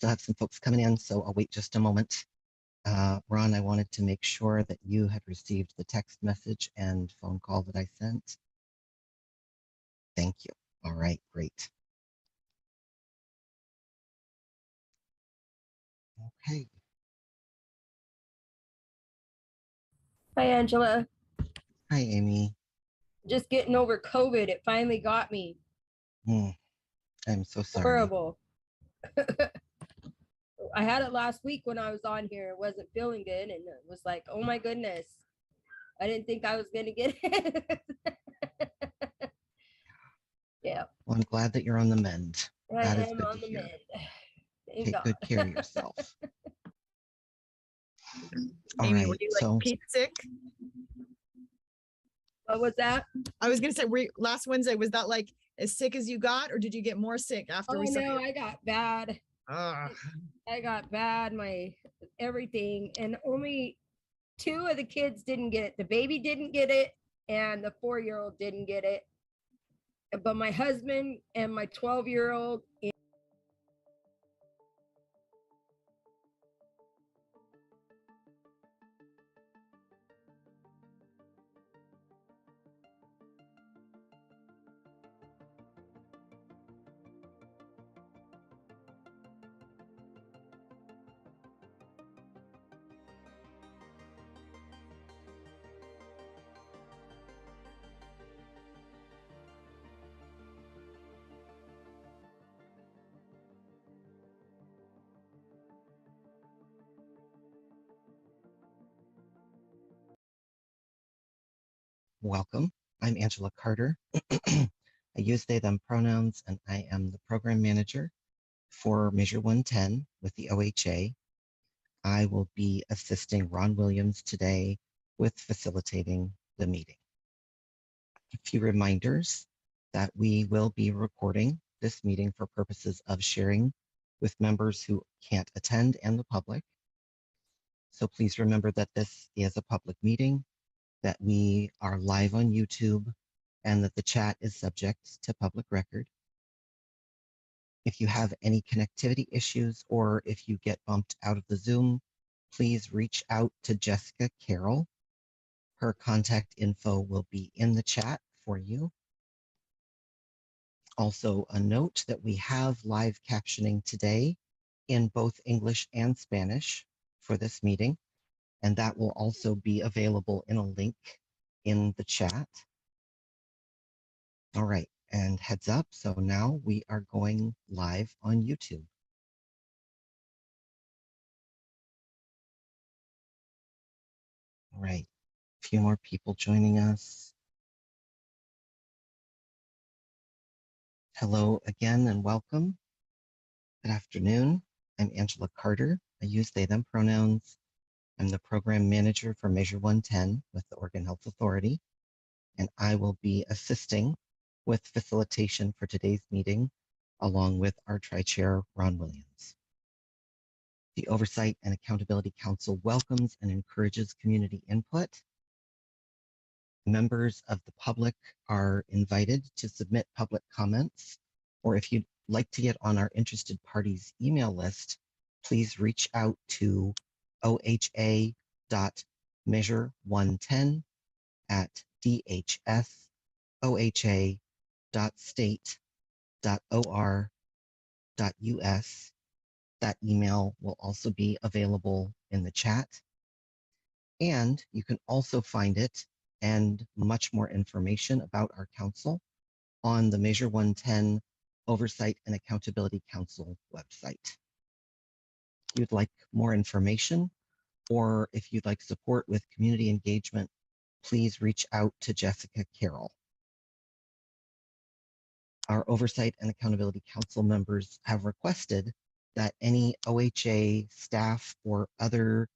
still have some folks coming in, so I'll wait just a moment. Ron, I wanted to make sure that you had received the text message and phone call that I sent. Thank you. All right, great. Okay. Hi, Angela. Hi, Amy. Just getting over COVID. It finally got me. I'm so sorry. Horrible. I had it last week when I was on here. It wasn't feeling good, and it was like, oh my goodness. I didn't think I was going to get it. Yeah. Well, I'm glad that you're on the mend. I That is am good on to the hear. mend. Thank Take God. good care of yourself. All Amy, right, were you like Pete sick? What was that? I was gonna say, last Wednesday, was that like as sick as you got, or did you get more sick after we no, I got bad. I got bad, my everything, and only 2 of the kids didn't get it. The baby didn't get it, and the 4-year-old didn't get it. But my husband and my 12-year-old. Welcome. I'm Angela Carter. I use they, them pronouns, and I am the program manager for Measure 110 with the OHA. I will be assisting Ron Williams today with facilitating the meeting. A few reminders that we will be recording this meeting for purposes of sharing with members who can't attend and the public. So please remember that this is a public meeting, that we are live on YouTube, and that the chat is subject to public record. If you have any connectivity issues or if you get bumped out of the Zoom, please reach out to Jessica Carroll. Her contact info will be in the chat for you. Also, a note that we have live captioning today in both English and Spanish for this meeting, and that will also be available in a link in the chat. All right, and heads up, so now we are going live on YouTube. All right, a few more people joining us. Hello again and welcome. Good afternoon. I'm Angela Carter. I use they, them pronouns. I'm the program manager for Measure 110 with the Oregon Health Authority, and I will be assisting with facilitation for today's meeting, along with our Tri-Chair, Ron Williams. The Oversight and Accountability Council welcomes and encourages community input. Members of the public are invited to submit public comments, or if you'd like to get on our interested parties email list, please reach out to oha.measure110@dhs.state.or.us. That email will also be available in the chat. And you can also find it and much more information about our council on the Measure 110 Oversight and Accountability Council website. If you'd like more information, or if you'd like support with community engagement, please reach out to Jessica Carroll. Our Oversight and Accountability Council members have requested that any OHA staff or other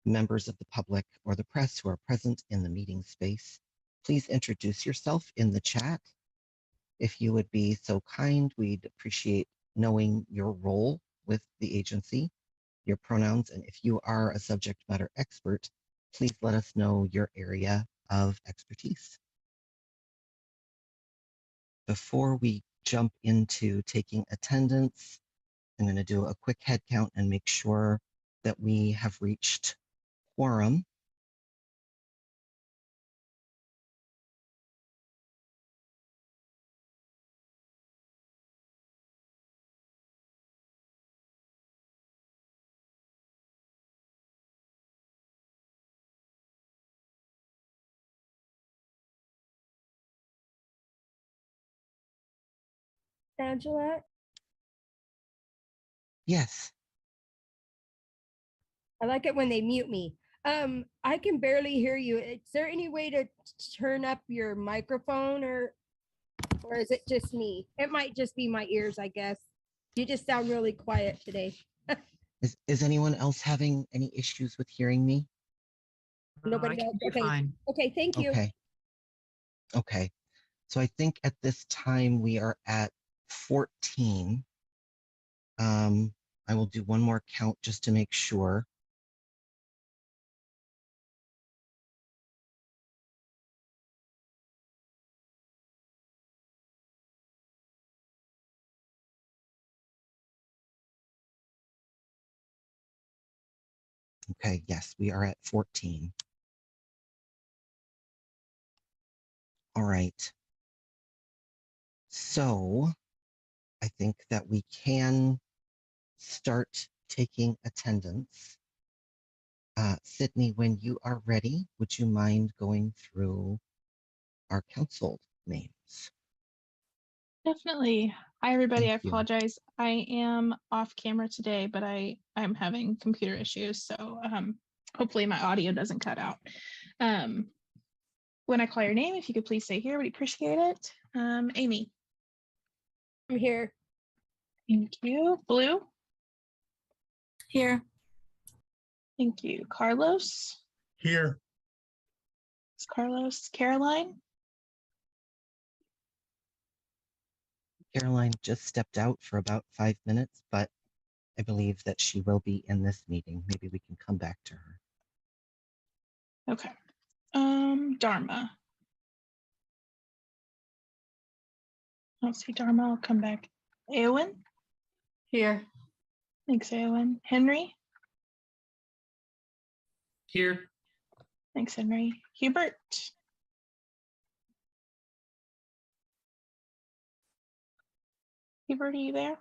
members of the public or the press who are present in the meeting space, please introduce yourself in the chat. If you would be so kind, we'd appreciate knowing your role with the agency, your pronouns, and if you are a subject matter expert, please let us know your area of expertise. Before we jump into taking attendance, I'm going to do a quick head count and make sure that we have reached quorum. Angela, Yes. I like it when they mute me. I can barely hear you. Is there any way to turn up your microphone or is it just me? It might just be my ears, I guess. You just sound really quiet today. Is anyone else having any issues with hearing me? Nobody I else. can be Okay. fine. Okay, thank you. Okay. Okay. So I think at this time we are at 14. I will do one more count just to make sure. Okay, yes, we are at 14. All right. So I think that we can start taking attendance. Sydney, when you are ready, would you mind going through our council names? Definitely. Hi, everybody. Thank I you. apologize. I am off camera today, but I'm having computer issues, so hopefully my audio doesn't cut out. When I call your name, if you could please say here, we'd appreciate it. Amy. I'm here. Thank you. Blue. Here. Thank you. Carlos. Here. It's Carlos. Caroline. Caroline just stepped out for about 5 minutes, but I believe that she will be in this meeting. Maybe we can come back to her. Okay. Dharma. I don't see Dharma. I'll come back. Eowyn. Here. Thanks, Eowyn. Henry. Here. Thanks, Henry. Hubert. Hubert, are you there?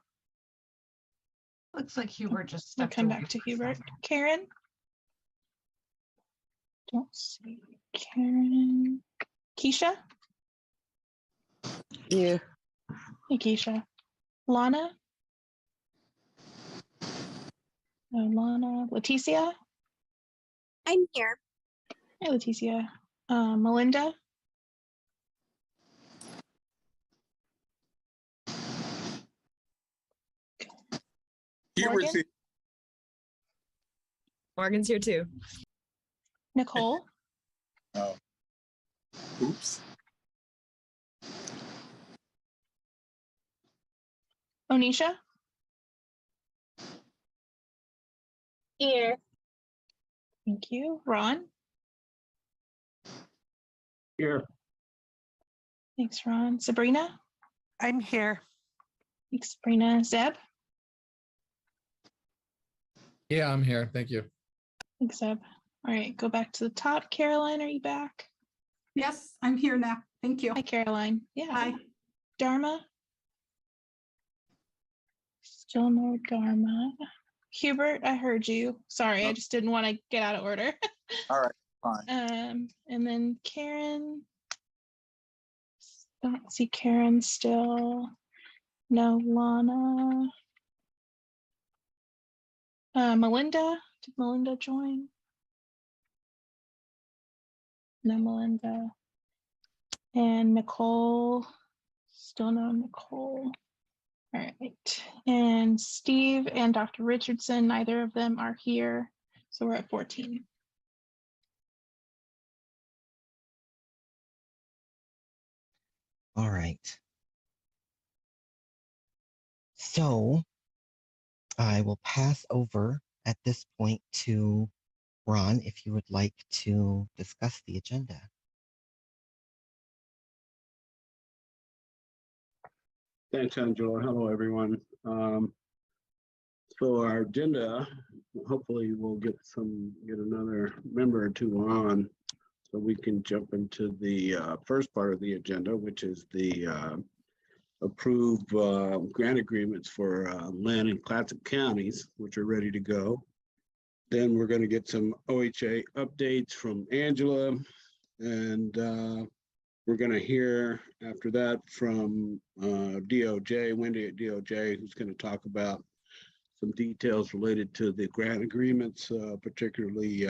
Looks like Hubert just We'll stepped come away back to for a Hubert. second. Karen? Don't see Karen. Keisha? Here. Hey, Keisha. Lana? No, Lana. Leticia? I'm here. Hey, Leticia. Melinda? Morgan? Morgan's here too. Nicole? Oh. Oops. Onisha? Here. Thank you. Ron? Here. Thanks, Ron. Sabrina? I'm here. Thanks, Sabrina. Zeb? Yeah, I'm here. Thank you. Thanks, Zeb. All right, go back to the top. Caroline, are you back? Yes, I'm here now. Thank you. Hi, Caroline. Yeah. Hi. Dharma? Still no Dharma. Hubert, I heard you. Sorry, I just didn't want to get out of order. All right, fine. And then Karen. Don't see Karen still. No Lana. Melinda. Did Melinda join? No Melinda. And Nicole. Still no Nicole. All right. And Steve and Dr. Richardson, neither of them are here. So we're at 14. All right. So I will pass over at this point to Ron if you would like to discuss the agenda. Thanks, Angela. Hello, everyone. So our agenda, hopefully we'll get another member or two on so we can jump into the first part of the agenda, which is the approve grant agreements for Lynn and Clatsop counties, which are ready to go. Then we're going to get some OHA updates from Angela, and we're going to hear after that from DOJ, Wendy at DOJ, who's going to talk about some details related to the grant agreements, particularly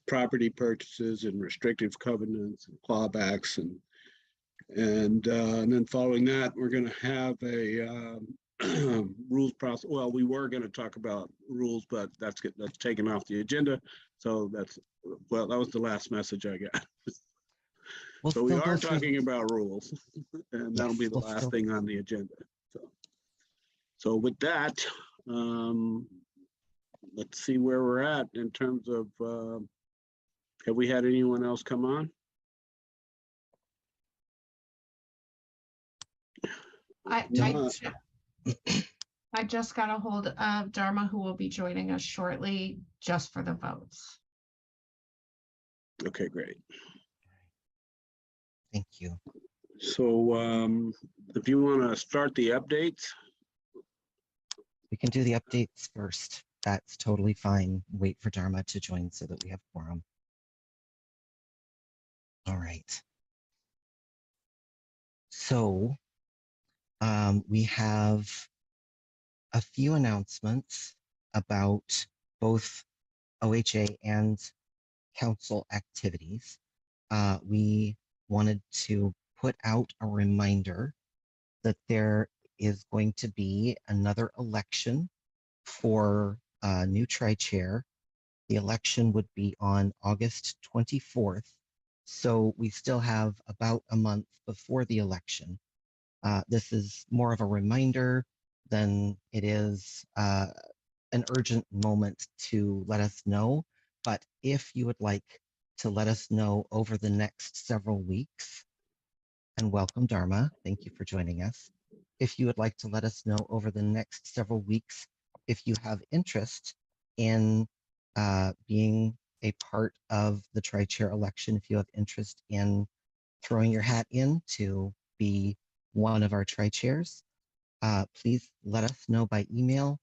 property purchases and restrictive covenants and clawbacks, and then following that, we're going to have a rules process. Well, we were going to talk about rules, but that's taken off the agenda. So that was the last message I got. So we are talking about rules, and that'll be the last thing on the agenda. So with that, let's see where we're at in terms of, have we had anyone else come on? I just got a hold of Dharma, who will be joining us shortly just for the votes. Okay, great. Thank you. So if you want to start the updates. We can do the updates first. That's totally fine. Wait for Dharma to join so that we have quorum. All right. So we have a few announcements about both OHA and council activities. We wanted to put out a reminder that there is going to be another election for a new tri-chair. The election would be on August 24th. So we still have about a month before the election. This is more of a reminder than it is an urgent moment to let us know. But if you would like to let us know over the next several weeks, and welcome Dharma, thank you for joining us. If you would like to let us know over the next several weeks, if you have interest in being a part of the tri-chair election, if you have interest in throwing your hat in to be one of our tri-chairs, please let us know by email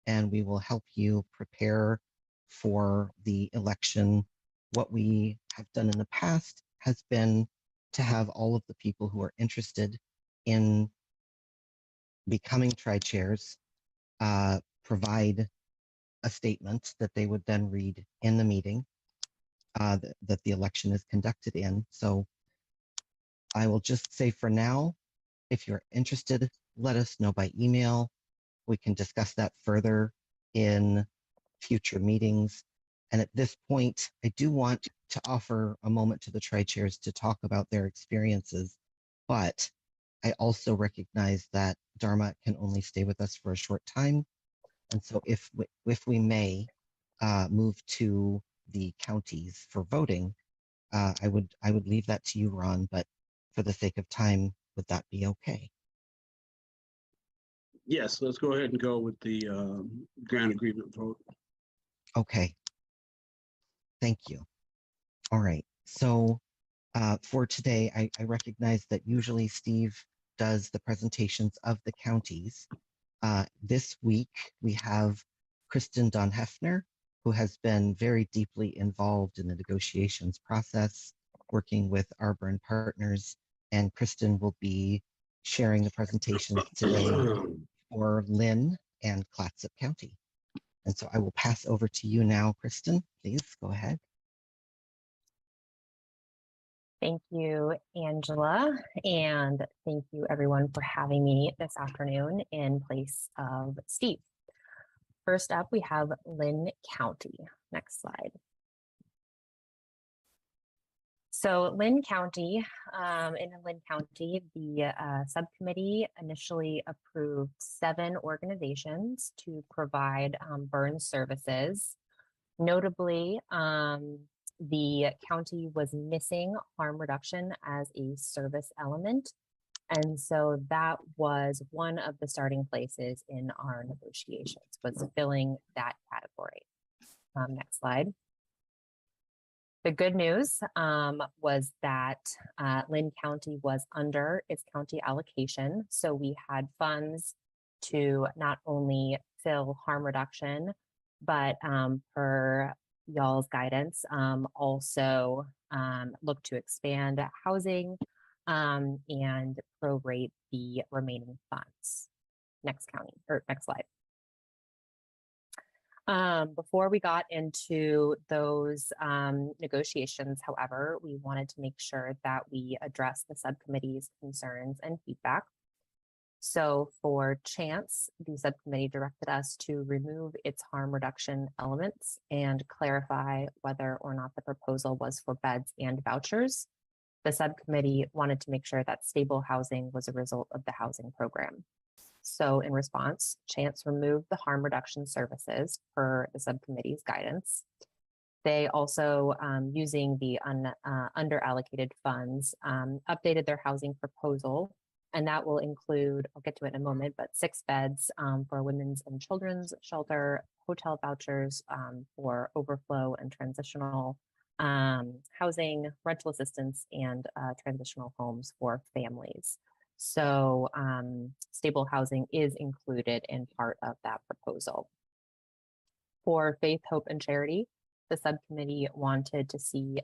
and we will help you prepare for the election. What we have done in the past has been to have all of the people who are interested in becoming tri-chairs provide a statement that they would then read in the meeting that the election is conducted in. So I will just say for now, if you're interested, let us know by email. We can discuss that further in future meetings. And at this point, I do want to offer a moment to the tri-chairs to talk about their experiences, but I also recognize that Dharma can only stay with us for a short time. And so if we may move to the counties for voting, I would leave that to you, Ron, but for the sake of time, would that be okay? Yes, let's go ahead and go with the grant agreement vote. Okay. Thank you. All right. So for today, I recognize that usually Steve does the presentations of the counties. This week, we have Kristen Don Hefner, who has been very deeply involved in the negotiations process, working with Arbor and Partners, and Kristen will be sharing the presentations today for Lynn and Clatsop County. And so I will pass over to you now, Kristen. Please go ahead. Thank you, Angela, and thank you everyone for having me this afternoon in place of Steve. First up, we have Lynn County. Next slide. So Lynn County, in Lynn County, the subcommittee initially approved 7 organizations to provide burn services. Notably, the county was missing harm reduction as a service element. And so that was one of the starting places in our negotiations, was filling that category. Next slide. The good news was that Lynn County was under its county allocation. So we had funds to not only fill harm reduction, but per y'all's guidance, also look to expand housing and prorate the remaining funds. Next slide. Before we got into those negotiations, however, we wanted to make sure that we address the subcommittee's concerns and feedback. So for Chance, the subcommittee directed us to remove its harm reduction elements and clarify whether or not the proposal was for beds and vouchers. The subcommittee wanted to make sure that stable housing was a result of the housing program. So in response, Chance removed the harm reduction services per the subcommittee's guidance. They also, using the underallocated funds, updated their housing proposal, and that will include, I'll get to it in a moment, but 6 beds for women's and children's shelter, hotel vouchers for overflow and transitional housing, rental assistance, and transitional homes for families. So stable housing is included in part of that proposal. For Faith, Hope, and Charity, the subcommittee wanted to see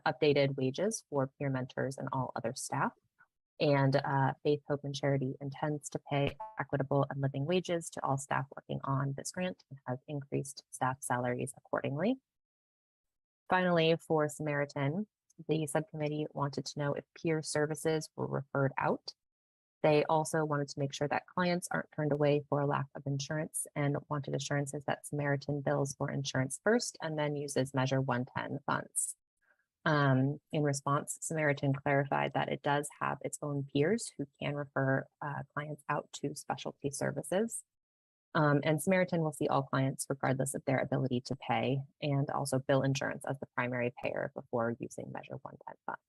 updated wages for peer mentors and all other staff. And Faith, Hope, and Charity intends to pay equitable and living wages to all staff working on this grant and has increased staff salaries accordingly. Finally, for Samaritan, the subcommittee wanted to know if peer services were referred out. They also wanted to make sure that clients aren't turned away for a lack of insurance and wanted assurances that Samaritan bills for insurance first and then uses Measure 110 funds. In response, Samaritan clarified that it does have its own peers who can refer clients out to specialty services. And Samaritan will see all clients regardless of their ability to pay and also bill insurance as the primary payer before using Measure 110 funds.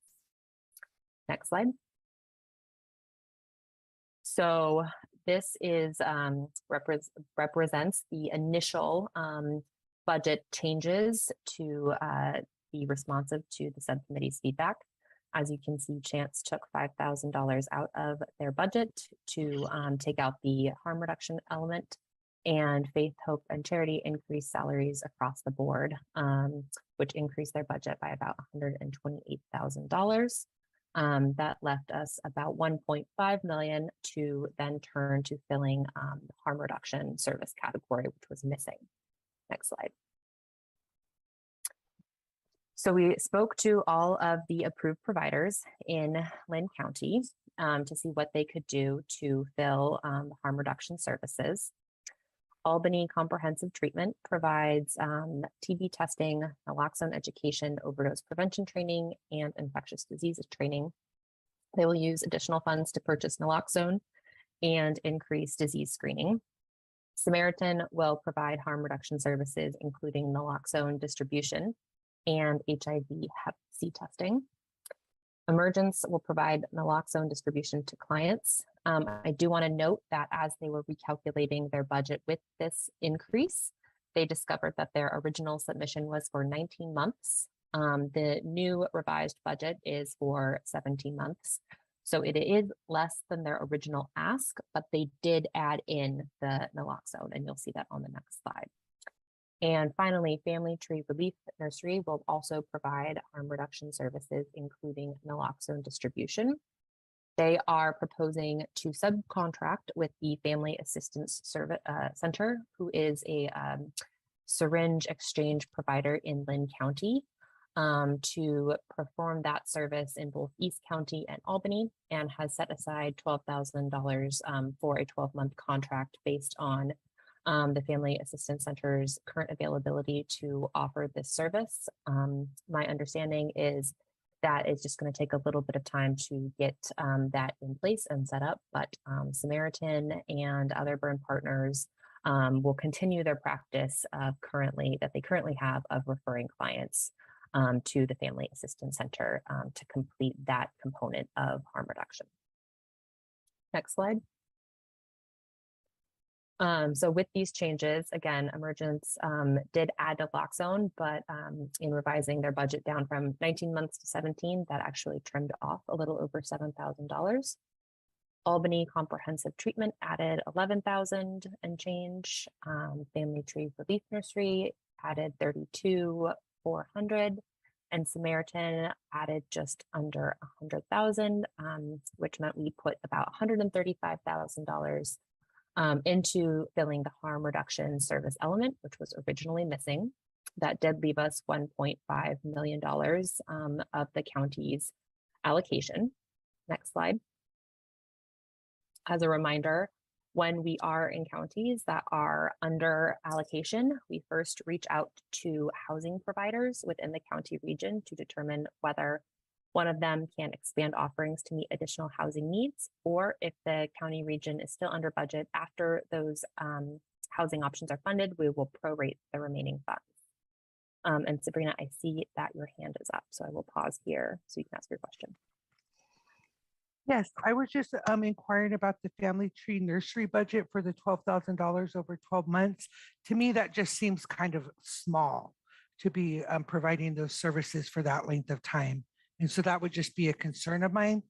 Next slide. So this is represents the initial budget changes to be responsive to the subcommittee's feedback. As you can see, Chance took $5,000 out of their budget to take out the harm reduction element, and Faith, Hope, and Charity increased salaries across the board, which increased their budget by about $128,000. That left us about $1.5 million to then turn to filling the harm reduction service category, which was missing. Next slide. So we spoke to all of the approved providers in Lynn County to see what they could do to fill the harm reduction services. Albany Comprehensive Treatment provides TB testing, naloxone education, overdose prevention training, and infectious diseases training. They will use additional funds to purchase naloxone and increase disease screening. Samaritan will provide harm reduction services, including naloxone distribution and HIV Hep C testing. Emergence will provide naloxone distribution to clients. I do want to note that as they were recalculating their budget with this increase, they discovered that their original submission was for 19 months. The new revised budget is for 17 months. So it is less than their original ask, but they did add in the naloxone, and you'll see that on the next slide. And finally, Family Tree Relief Nursery will also provide harm reduction services, including naloxone distribution. They are proposing to subcontract with the Family Assistance Center, who is a syringe exchange provider in Lynn County, to perform that service in both East County and Albany, and has set aside $12,000 for a 12-month contract based on the Family Assistance Center's current availability to offer this service. My understanding is that it's just going to take a little bit of time to get that in place and set up, but Samaritan and other burn partners will continue their practice of they currently have of referring clients to the Family Assistance Center to complete that component of harm reduction. Next slide. So with these changes, again, Emergence did add naloxone, but in revising their budget down from 19 months to 17, that actually trimmed off a little over $7,000. Albany Comprehensive Treatment added 11,000 and change. Family Tree Relief Nursery added 32,400, and Samaritan added just under 100,000, which meant we put about $135,000 into filling the harm reduction service element, which was originally missing. That did leave us $1.5 million of the county's allocation. Next slide. As a reminder, when we are in counties that are under allocation, we first reach out to housing providers within the county region to determine whether one of them can expand offerings to meet additional housing needs, or if the county region is still under budget after those housing options are funded, we will prorate the remaining funds. And Sabrina, I see that your hand is up, so I will pause here so you can ask your question. Yes, I was just inquiring about the Family Tree Nursery budget for the $12,000 over 12 months. To me, that just seems kind of small to be providing those services for that length of time. And so that would just be a concern of mine,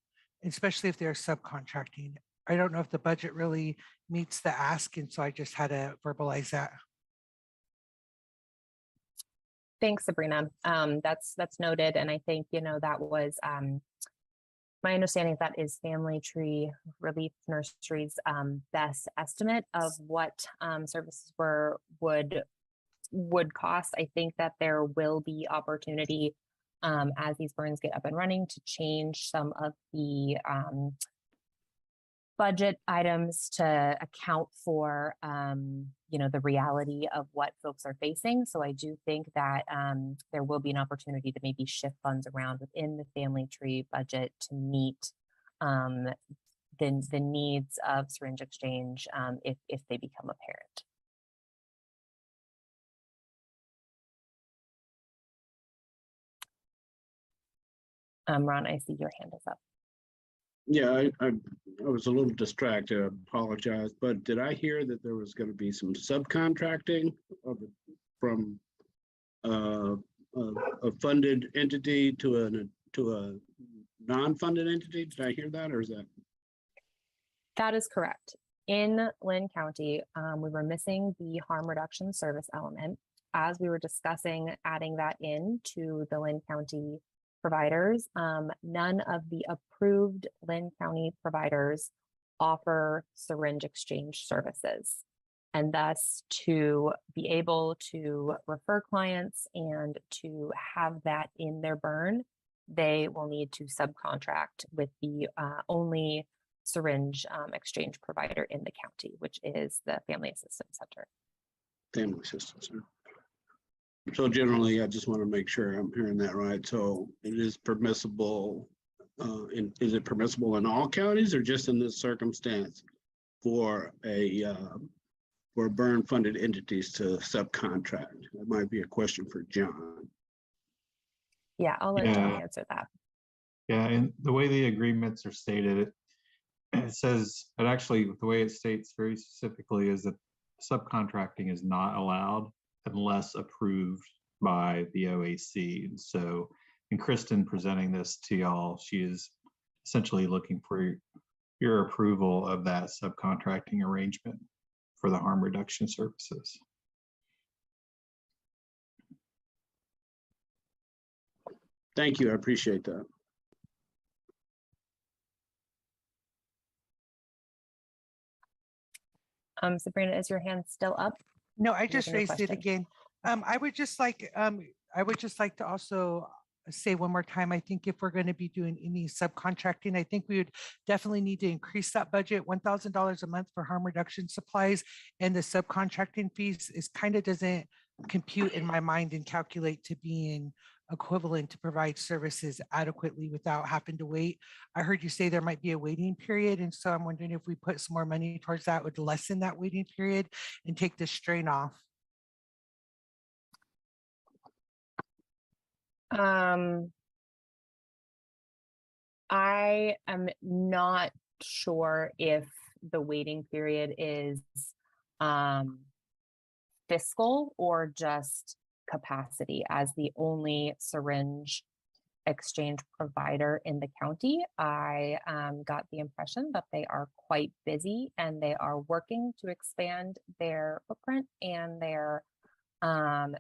especially if they're subcontracting. I don't know if the budget really meets the ask, and so I just had to verbalize that. Thanks, Sabrina. That's noted, and I think that was my understanding. That is Family Tree Relief Nursery's best estimate of what services would cost. I think that there will be opportunity as these burns get up and running to change some of the budget items to account for the reality of what folks are facing. So I do think that there will be an opportunity to maybe shift funds around within the Family Tree budget to meet the needs of syringe exchange if they become apparent. Ron, I see your hand is up. Yeah, I was a little distracted, I apologize, but did I hear that there was going to be some subcontracting from a funded entity to a non-funded entity? Did I hear that, or is that? That is correct. In Lynn County, we were missing the harm reduction service element. As we were discussing adding that in to the Lynn County providers, none of the approved Lynn County providers offer syringe exchange services. And thus, to be able to refer clients and to have that in their burn, they will need to subcontract with the only syringe exchange provider in the county, which is the Family Assistance Center. Family Assistance Center. So generally, I just want to make sure I'm hearing that right. So it is permissible, is it permissible in all counties or just in this circumstance for burn funded entities to subcontract? That might be a question for John. Yeah, I'll let John answer that. Yeah, and the way the agreements are stated, it says, but actually the way it states very specifically is that subcontracting is not allowed unless approved by the OAC. And so in Kristen presenting this to y'all, she is essentially looking for your approval of that subcontracting arrangement for the harm reduction services. Thank you, I appreciate that. Sabrina, is your hand still up? No, I just raised it again. I would just like to also say one more time, I think if we're going to be doing any subcontracting, I think we would definitely need to increase that budget. $1,000 a month for harm reduction supplies, and the subcontracting fees is kind of doesn't compute in my mind and calculate to being equivalent to provide services adequately without having to wait. I heard you say there might be a waiting period, and so I'm wondering if we put some more money towards that would lessen that waiting period and take the strain off. I am not sure if the waiting period is fiscal or just capacity. As the only syringe exchange provider in the county, I got the impression that they are quite busy and they are working to expand their footprint and their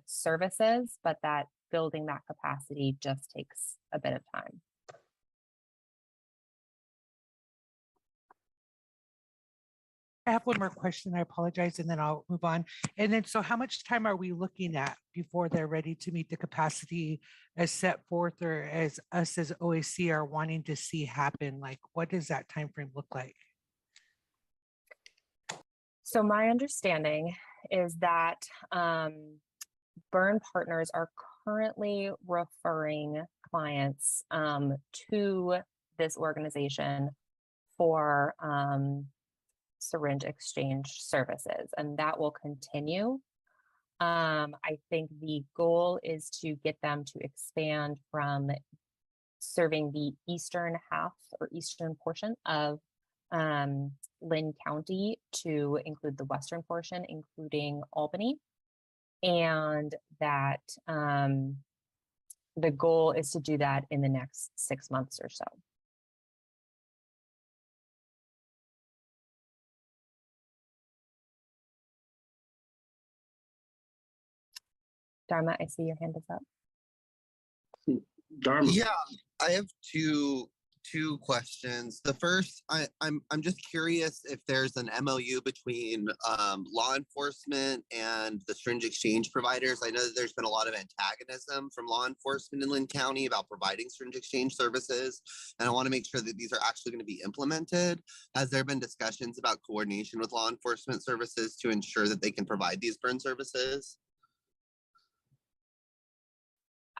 services, but that building that capacity just takes a bit of time. I have one more question. I apologize, and then I'll move on. And then, so how much time are we looking at before they're ready to meet the capacity as set forth, or as us as OAC are wanting to see happen? Like, what does that time frame look like? So my understanding is that Burn Partners are currently referring clients to this organization for syringe exchange services, and that will continue. I think the goal is to get them to expand from serving the eastern half or eastern portion of Lynn County to include the western portion, including Albany, and that the goal is to do that in the next 6 months or so. Dharma, I see your hand is up. Dharma. Yeah, I have two questions. The first, I'm just curious if there's an MOU between law enforcement and the syringe exchange providers. I know that there's been a lot of antagonism from law enforcement in Lynn County about providing syringe exchange services, and I want to make sure that these are actually going to be implemented. Has there been discussions about coordination with law enforcement services to ensure that they can provide these burn services?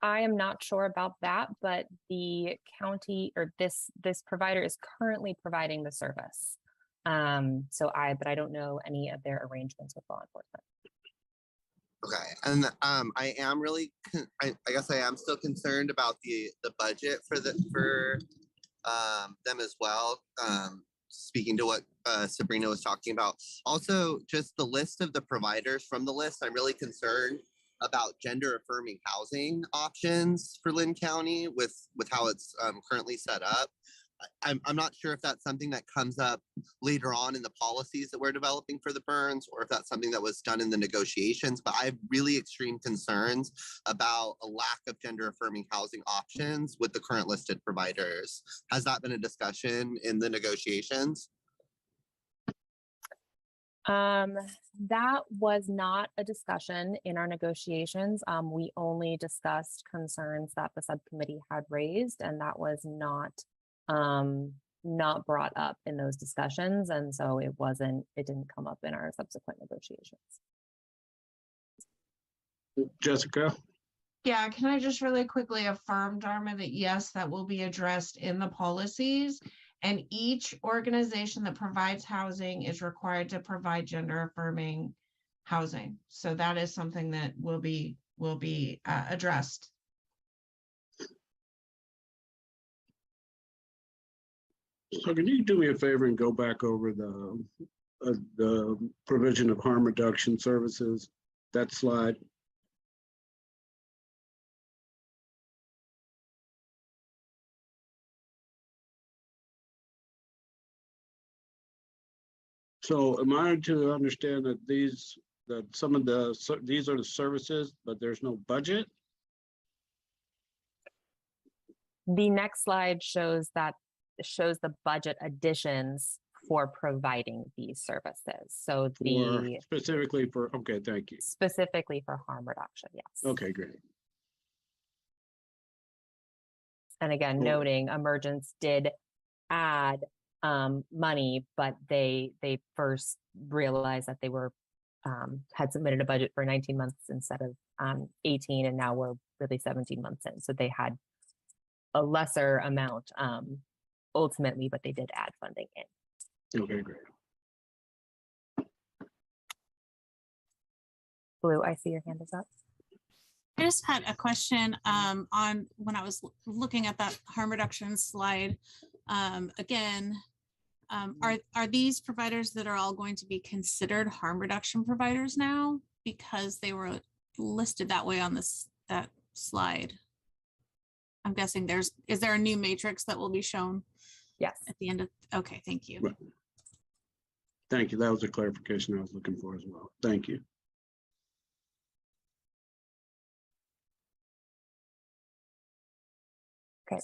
I am not sure about that, but the county or this provider is currently providing the service. But I don't know any of their arrangements with law enforcement. Okay, and I am really, I guess I am still concerned about the budget for them as well. Speaking to what Sabrina was talking about, also just the list of the providers from the list, I'm really concerned about gender affirming housing options for Lynn County with how it's currently set up. I'm not sure if that's something that comes up later on in the policies that we're developing for the burns, or if that's something that was done in the negotiations, but I have really extreme concerns about a lack of gender affirming housing options with the current listed providers. Has that been a discussion in the negotiations? That was not a discussion in our negotiations. We only discussed concerns that the subcommittee had raised, and that was not brought up in those discussions. And so it didn't come up in our subsequent negotiations. Jessica? Yeah, can I just really quickly affirm, Dharma, that yes, that will be addressed in the policies. And each organization that provides housing is required to provide gender affirming housing. So that is something that will be addressed. So can you do me a favor and go back over the provision of harm reduction services, that slide? So am I to understand that these are the services, but there's no budget? The next slide shows the budget additions for providing these services. So Specifically for, okay, thank you. Specifically for harm reduction, yes. Okay, great. And again, noting Emergence did add money, but they first realized that they were had submitted a budget for 19 months instead of 18, and now we're really 17 months in. So they had a lesser amount ultimately, but they did add funding in. Okay, great. Blue, I see your hand is up. I just had a question on when I was looking at that harm reduction slide. Again, Are these providers that are all going to be considered harm reduction providers now because they were listed that way on that slide? I'm guessing is there a new matrix that will be shown? Yes. At the end of, okay, thank you. Right. Thank you. That was a clarification I was looking for as well. Thank you. Okay,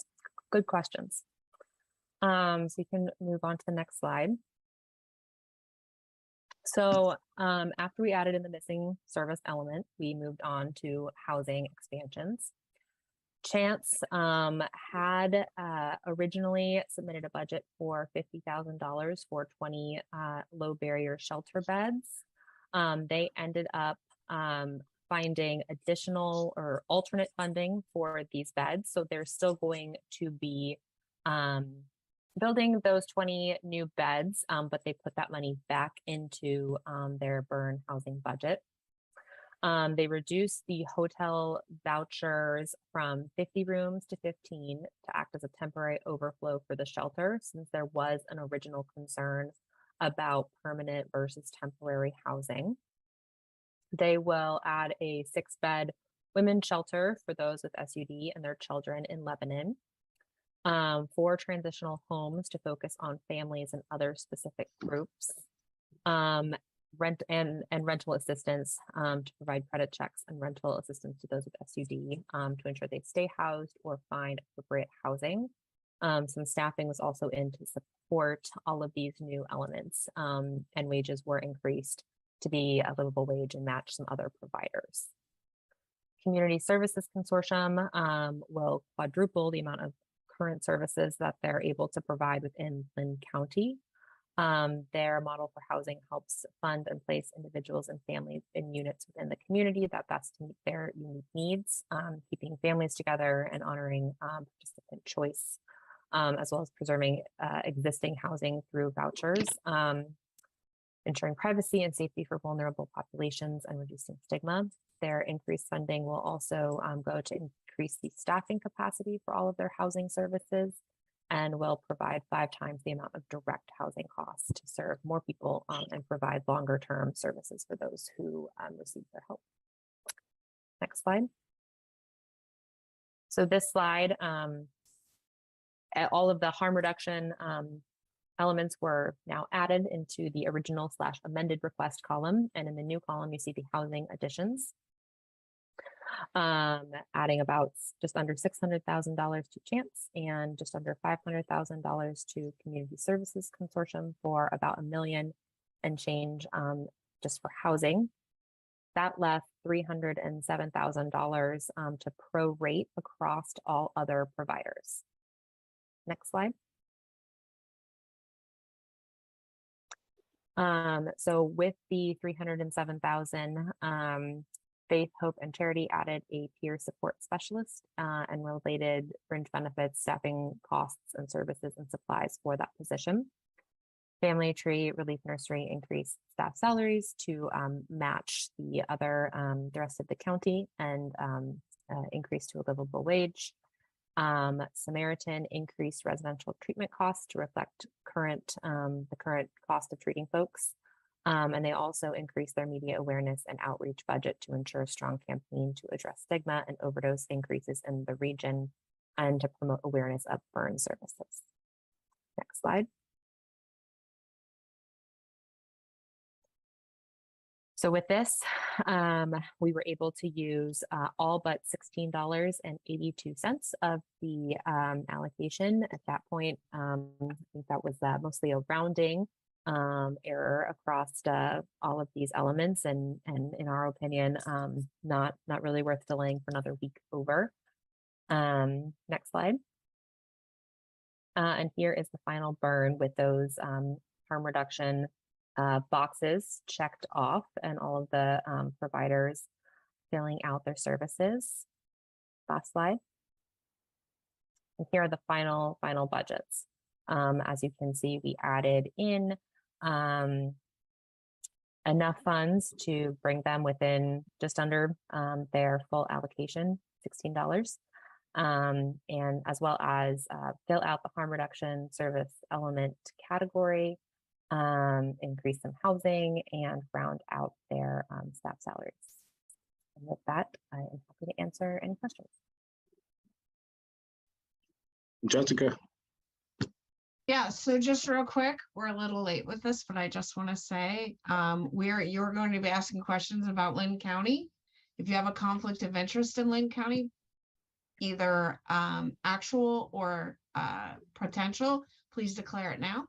good questions. So you can move on to the next slide. So after we added in the missing service element, we moved on to housing expansions. Chance had originally submitted a budget for $50,000 for 20 low barrier shelter beds. They ended up finding additional or alternate funding for these beds. So they're still going to be building those 20 new beds, but they put that money back into their burn housing budget. They reduced the hotel vouchers from 50 rooms to 15 to act as a temporary overflow for the shelter, since there was an original concern about permanent versus temporary housing. They will add a 6-bed women's shelter for those with SUD and their children in Lebanon. 4 transitional homes to focus on families and other specific groups. Rent and rental assistance to provide credit checks and rental assistance to those with SUD to ensure they stay housed or find appropriate housing. Some staffing was also in to support all of these new elements, and wages were increased to be a livable wage and match some other providers. Community Services Consortium will quadruple the amount of current services that they're able to provide within Lynn County. Their model for housing helps fund and place individuals and families in units within the community that best meet their unique needs, keeping families together and honoring participant choice, as well as preserving existing housing through vouchers, ensuring privacy and safety for vulnerable populations and reducing stigma. Their increased funding will also go to increase the staffing capacity for all of their housing services, and will provide 5 times the amount of direct housing costs to serve more people and provide longer term services for those who receive their help. Next slide. So this slide, all of the harm reduction elements were now added into the original / amended request column. And in the new column, you see the housing additions. Adding about just under $600,000 to Chance and just under $500,000 to Community Services Consortium for about $1 million and change just for housing. That left $307,000 to prorate across all other providers. Next slide. So with the $307,000, Faith, Hope, and Charity added a peer support specialist and related fringe benefits, staffing costs, and services and supplies for that position. Family Tree Relief Nursery increased staff salaries to match the rest of the county and increase to a livable wage. Samaritan increased residential treatment costs to reflect the current cost of treating folks. And they also increased their media awareness and outreach budget to ensure a strong campaign to address stigma and overdose increases in the region and to promote awareness of burn services. Next slide. So with this, we were able to use all but $16.82 of the allocation. At that point, I think that was mostly a rounding error across all of these elements, and in our opinion, not really worth delaying for another week over. Next slide. And here is the final burn with those harm reduction boxes checked off and all of the providers filling out their services. Last slide. And here are the final budgets. As you can see, we added in enough funds to bring them within just under their full allocation, $16. and as well as fill out the harm reduction service element category, increase some housing, and round out their staff salaries. And with that, I am happy to answer any questions. Jessica. Yeah, so just real quick, we're a little late with this, but I just want to say, you're going to be asking questions about Lynn County. If you have a conflict of interest in Lynn County, either actual or potential, please declare it now.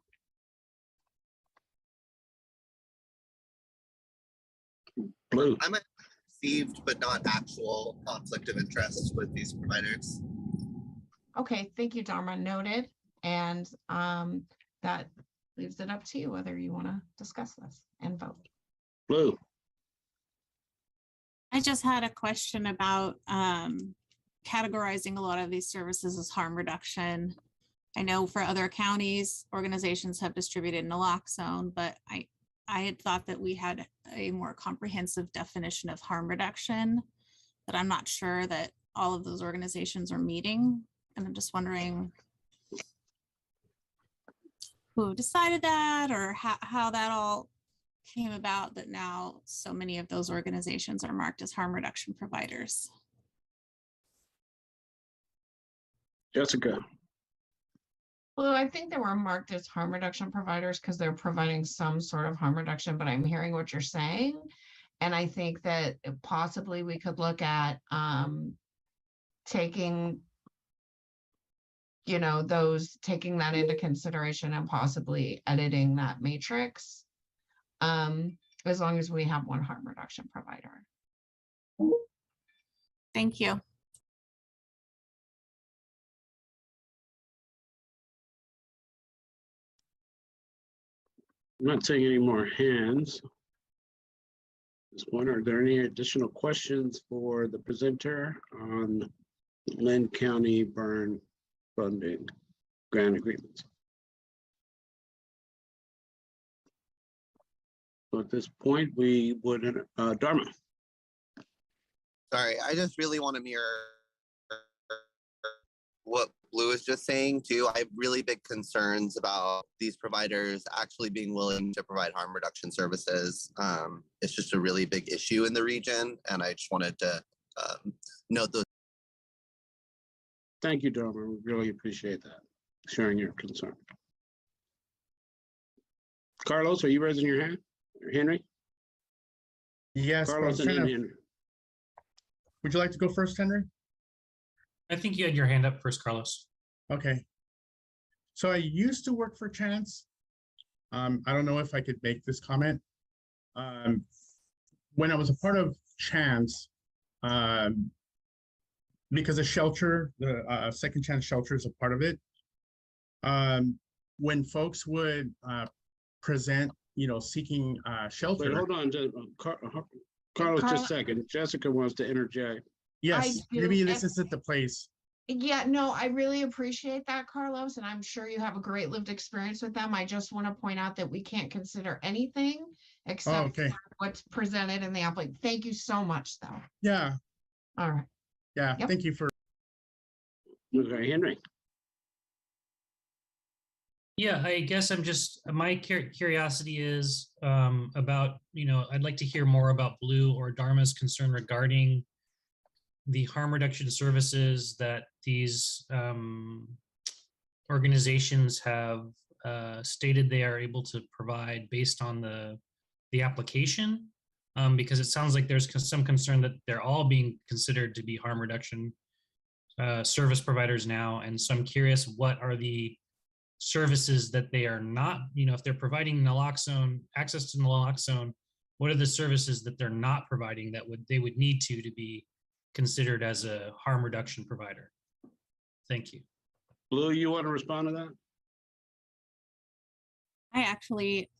Blue. I might have perceived but not actual conflict of interest with these providers. Okay, thank you, Dharma. Noted. And that leaves it up to you whether you want to discuss this and vote. Blue. I just had a question about categorizing a lot of these services as harm reduction. I know for other counties, organizations have distributed naloxone, but I had thought that we had a more comprehensive definition of harm reduction that I'm not sure that all of those organizations are meeting. And I'm just wondering who decided that, or how that all came about, that now so many of those organizations are marked as harm reduction providers. Jessica. Well, I think they were marked as harm reduction providers because they're providing some sort of harm reduction, but I'm hearing what you're saying. And I think that possibly we could look at taking that into consideration and possibly editing that matrix, as long as we have one harm reduction provider. Thank you. I'm not seeing any more hands. This one, are there any additional questions for the presenter on Lynn County burn funding grant agreements? So at this point, we would, Dharma. Sorry, I just really want to mirror what Blue is just saying too. I have really big concerns about these providers actually being willing to provide harm reduction services. It's just a really big issue in the region, and I just wanted to note those. Thank you, Dharma. We really appreciate that, sharing your concern. Carlos, are you raising your hand? Or Henry? Yes. Carlos and then Henry. Would you like to go first, Henry? I think you had your hand up first, Carlos. Okay. So I used to work for Chance. I don't know if I could make this comment. When I was a part of Chance, because the shelter, the Second Chance shelter is a part of it. When folks would present, seeking shelter. Wait, hold on, Carlos, just a second. Jessica wants to interject. Yes, maybe this isn't the place. Yeah, no, I really appreciate that, Carlos, and I'm sure you have a great lived experience with them. I just want to point out that we can't consider anything except for what's presented in the application. Thank you so much, though. Yeah. All right. Yeah, thank you for. Okay, Henry. Yeah, I guess my curiosity is about, I'd like to hear more about Blue or Dharma's concern regarding the harm reduction services that these organizations have stated they are able to provide based on the application, because it sounds like there's some concern that they're all being considered to be harm reduction service providers now. And so I'm curious, what are the services that they are not, if they're providing naloxone, access to naloxone, what are the services that they're not providing that they would need to be considered as a harm reduction provider? Thank you. Blue, you want to respond to that? I actually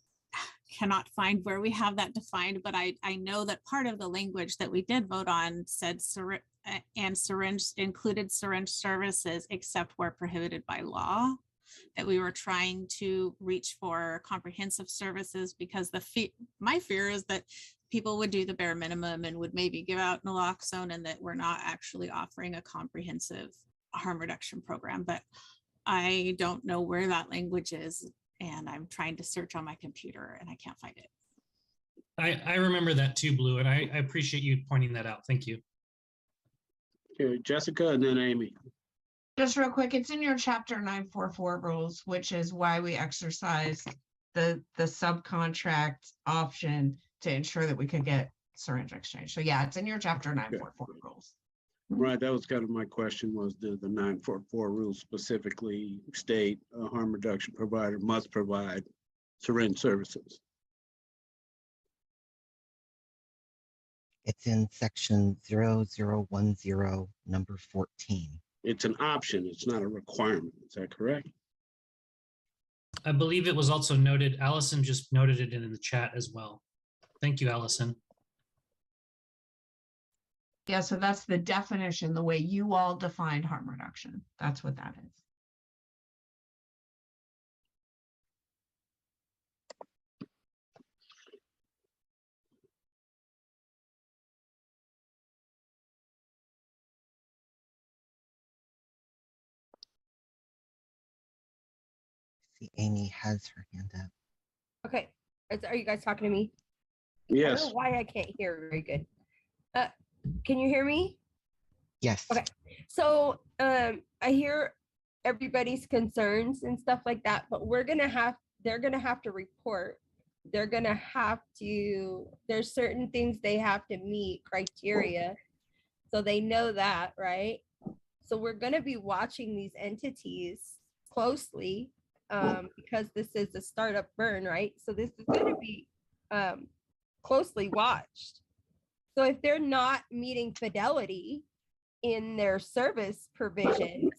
cannot find where we have that defined, but I know that part of the language that we did vote on said included syringe services except where prohibited by law, that we were trying to reach for comprehensive services, because my fear is that people would do the bare minimum and would maybe give out naloxone, and that we're not actually offering a comprehensive harm reduction program, but I don't know where that language is, and I'm trying to search on my computer and I can't find it. I remember that too, Blue, and I appreciate you pointing that out. Thank you. Okay, Jessica and then Amy. Just real quick, it's in your chapter 944 rules, which is why we exercised the subcontract option to ensure that we could get syringe exchange. So yeah, it's in your chapter 944 rules. Right, that was kind of my question, was the 944 rules specifically state a harm reduction provider must provide syringe services? It's in section 0010, number 14. It's an option, it's not a requirement, is that correct? I believe it was also noted, Allison just noted it in the chat as well. Thank you, Allison. Yeah, so that's the definition, the way you all defined harm reduction. That's what that is. See, Amy has her hand up. Okay. Are you guys talking to me? I Yes. don't know why I can't hear very good. Can you hear me? Yes. Okay. So I hear everybody's concerns and stuff like that, but they're gonna have to report. They're gonna have to, there's certain things they have to meet criteria. So they know that, right? So we're gonna be watching these entities closely because this is a startup burn, right? So this is gonna be closely watched. So if they're not meeting fidelity in their service provisions,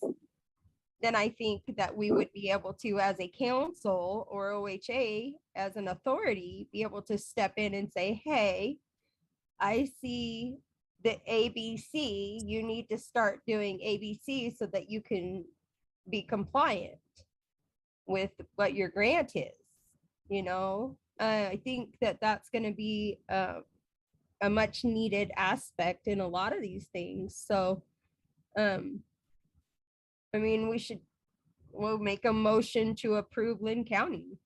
then I think that we would be able to, as a council or OHA, as an authority, be able to step in and say, hey, I see the ABC, you need to start doing ABC so that you can be compliant with what your grant is, you know? I think that that's going to be a much needed aspect in a lot of these things. So, I mean, we'll make a motion to approve Lynn County.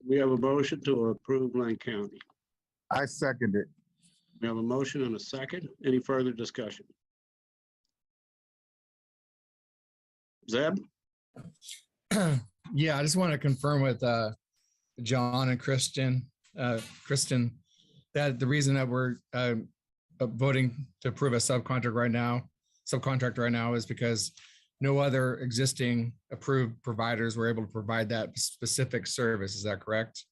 We have a motion to approve Lynn County. I second it. We have a motion and a second. Any further discussion? Zeb? Yeah, I just want to confirm with John and Kristen, that the reason that we're voting to approve a subcontract right now is because no other existing approved providers were able to provide that specific service. Is that correct?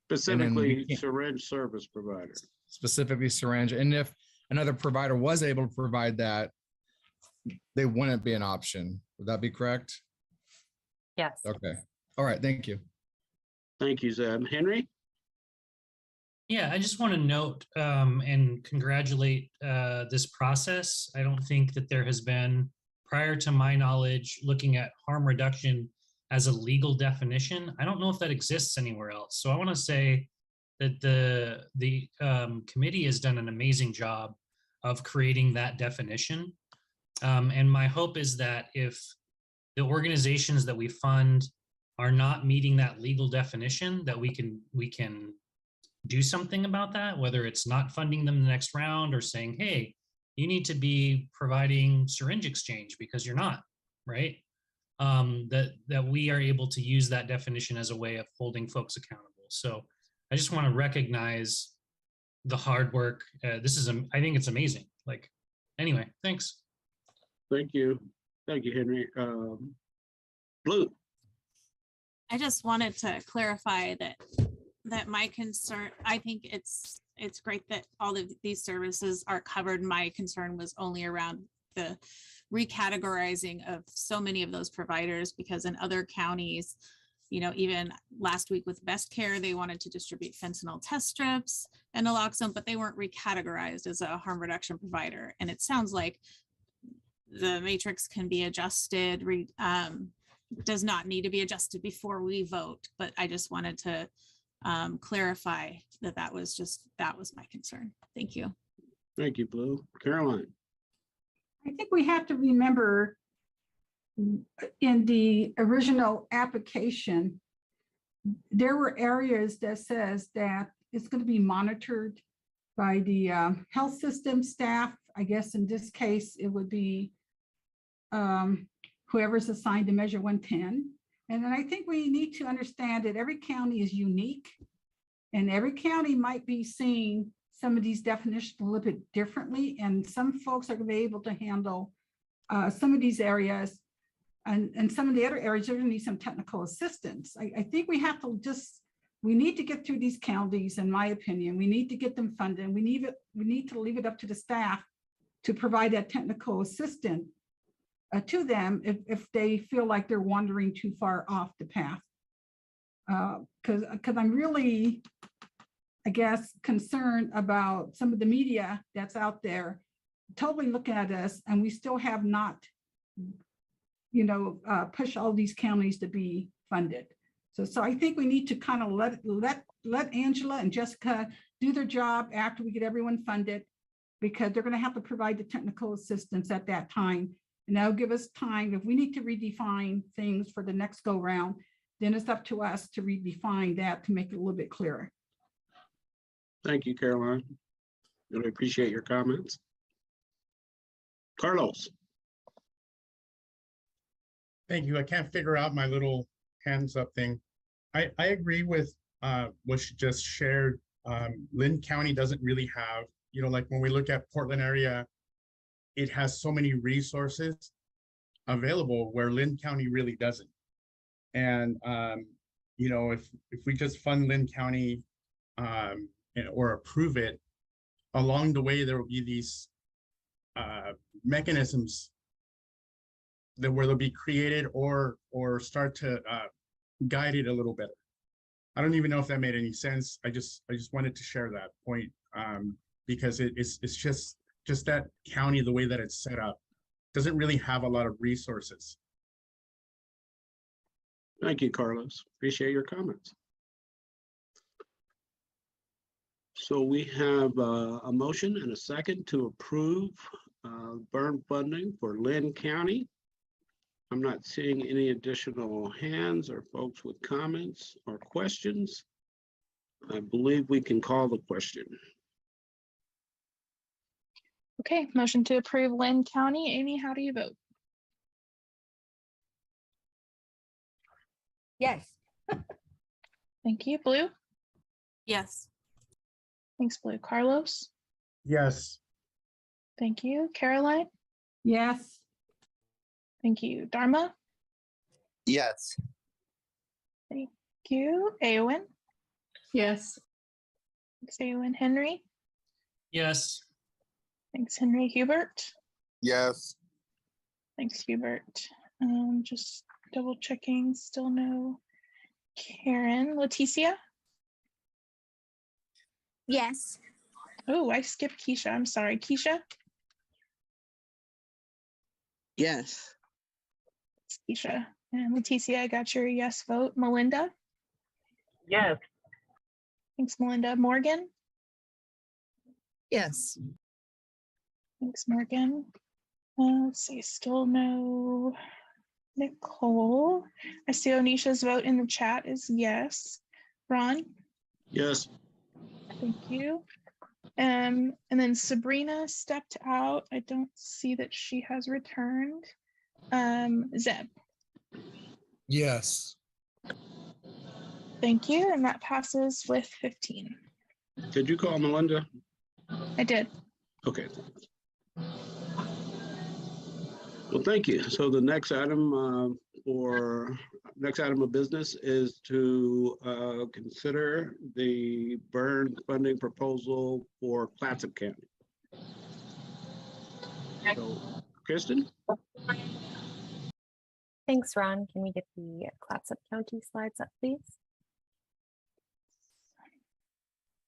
Specifically syringe service provider. Specifically syringe. And if another provider was able to provide that, they wouldn't be an option. Would that be correct? Yes. Okay. All right. Thank you. Thank you, Zeb. Henry? Yeah, I just want to note and congratulate this process. I don't think that there has been, prior to my knowledge, looking at harm reduction as a legal definition. I don't know if that exists anywhere else. So I want to say that the committee has done an amazing job of creating that definition. And my hope is that if the organizations that we fund are not meeting that legal definition, that we can do something about that, whether it's not funding them the next round or saying, hey, you need to be providing syringe exchange because you're not, right? That we are able to use that definition as a way of holding folks accountable. So I just want to recognize the hard work. I think it's amazing. Like, anyway, thanks. Thank you. Thank you, Henry. Blue. I just wanted to clarify that my concern, I think it's great that all of these services are covered. My concern was only around the recategorizing of so many of those providers, because in other counties, even last week with Best Care, they wanted to distribute fentanyl test strips and naloxone, but they weren't recategorized as a harm reduction provider. And it sounds like the matrix can be adjusted, does not need to be adjusted before we vote. But I just wanted to clarify that was my concern. Thank you. Thank you, Blue. Caroline. I think we have to remember in the original application, there were areas that says that it's going to be monitored by the health system staff. I guess in this case, it would be whoever's assigned to Measure 110. And then I think we need to understand that every county is unique and every county might be seeing some of these definitions a little bit differently. And some folks are going to be able to handle some of these areas and some of the other areas are going to need some technical assistance. I think we have to we need to get through these counties, in my opinion. We need to get them funded. We need to leave it up to the staff to provide that technical assistance to them if they feel like they're wandering too far off the path. Because I'm really, I guess, concerned about some of the media that's out there totally looking at us, and we still have not, push all these counties to be funded. So I think we need to kind of let Angela and Jessica do their job after we get everyone funded, because they're going to have to provide the technical assistance at that time. And that'll give us time. If we need to redefine things for the next go round, then it's up to us to redefine that to make it a little bit clearer. Thank you, Caroline. Really appreciate your comments. Carlos. Thank you. I can't figure out my little hands up thing. I agree with what she just shared. Lynn County doesn't really have, like when we look at Portland area, it has so many resources available where Lynn County really doesn't. And, if we just fund Lynn County or approve it, along the way, there will be these mechanisms where they'll be created or start to guide it a little better. I don't even know if that made any sense. I just wanted to share that point because it's just that county, the way that it's set up, doesn't really have a lot of resources. Thank you, Carlos. Appreciate your comments. So we have a motion and a second to approve burn funding for Lynn County. I'm not seeing any additional hands or folks with comments or questions. I believe we can call the question. Okay, motion to approve Lynn County. Amy, how do you vote? Yes. Thank you. Blue? Yes. Thanks, Blue. Carlos? Yes. Thank you. Caroline? Yes. Thank you. Dharma? Yes. Thank you. Aowen? Yes. Thanks, Aowen. Henry? Yes. Thanks, Henry. Hubert? Yes. Thanks, Hubert. Just double checking, still no Karen. Leticia? Yes. Oh, I skipped Keisha. I'm sorry. Keisha? Yes. It's Keisha. And Leticia, I got your yes vote. Melinda? Yes. Thanks, Melinda. Morgan? Yes. Thanks, Morgan. Let's see, still no Nicole. I see Onisha's vote in the chat is yes. Ron? Yes. Thank you. And then Sabrina stepped out. I don't see that she has returned. Zeb? Yes. Thank you, and that passes with 15. Did you call Melinda? I did. Okay. Well, thank you. So the next item of business is to consider the burn funding proposal for Clatsop County. So, Kristen? Thanks, Ron. Can we get the Clatsop County slides up, please?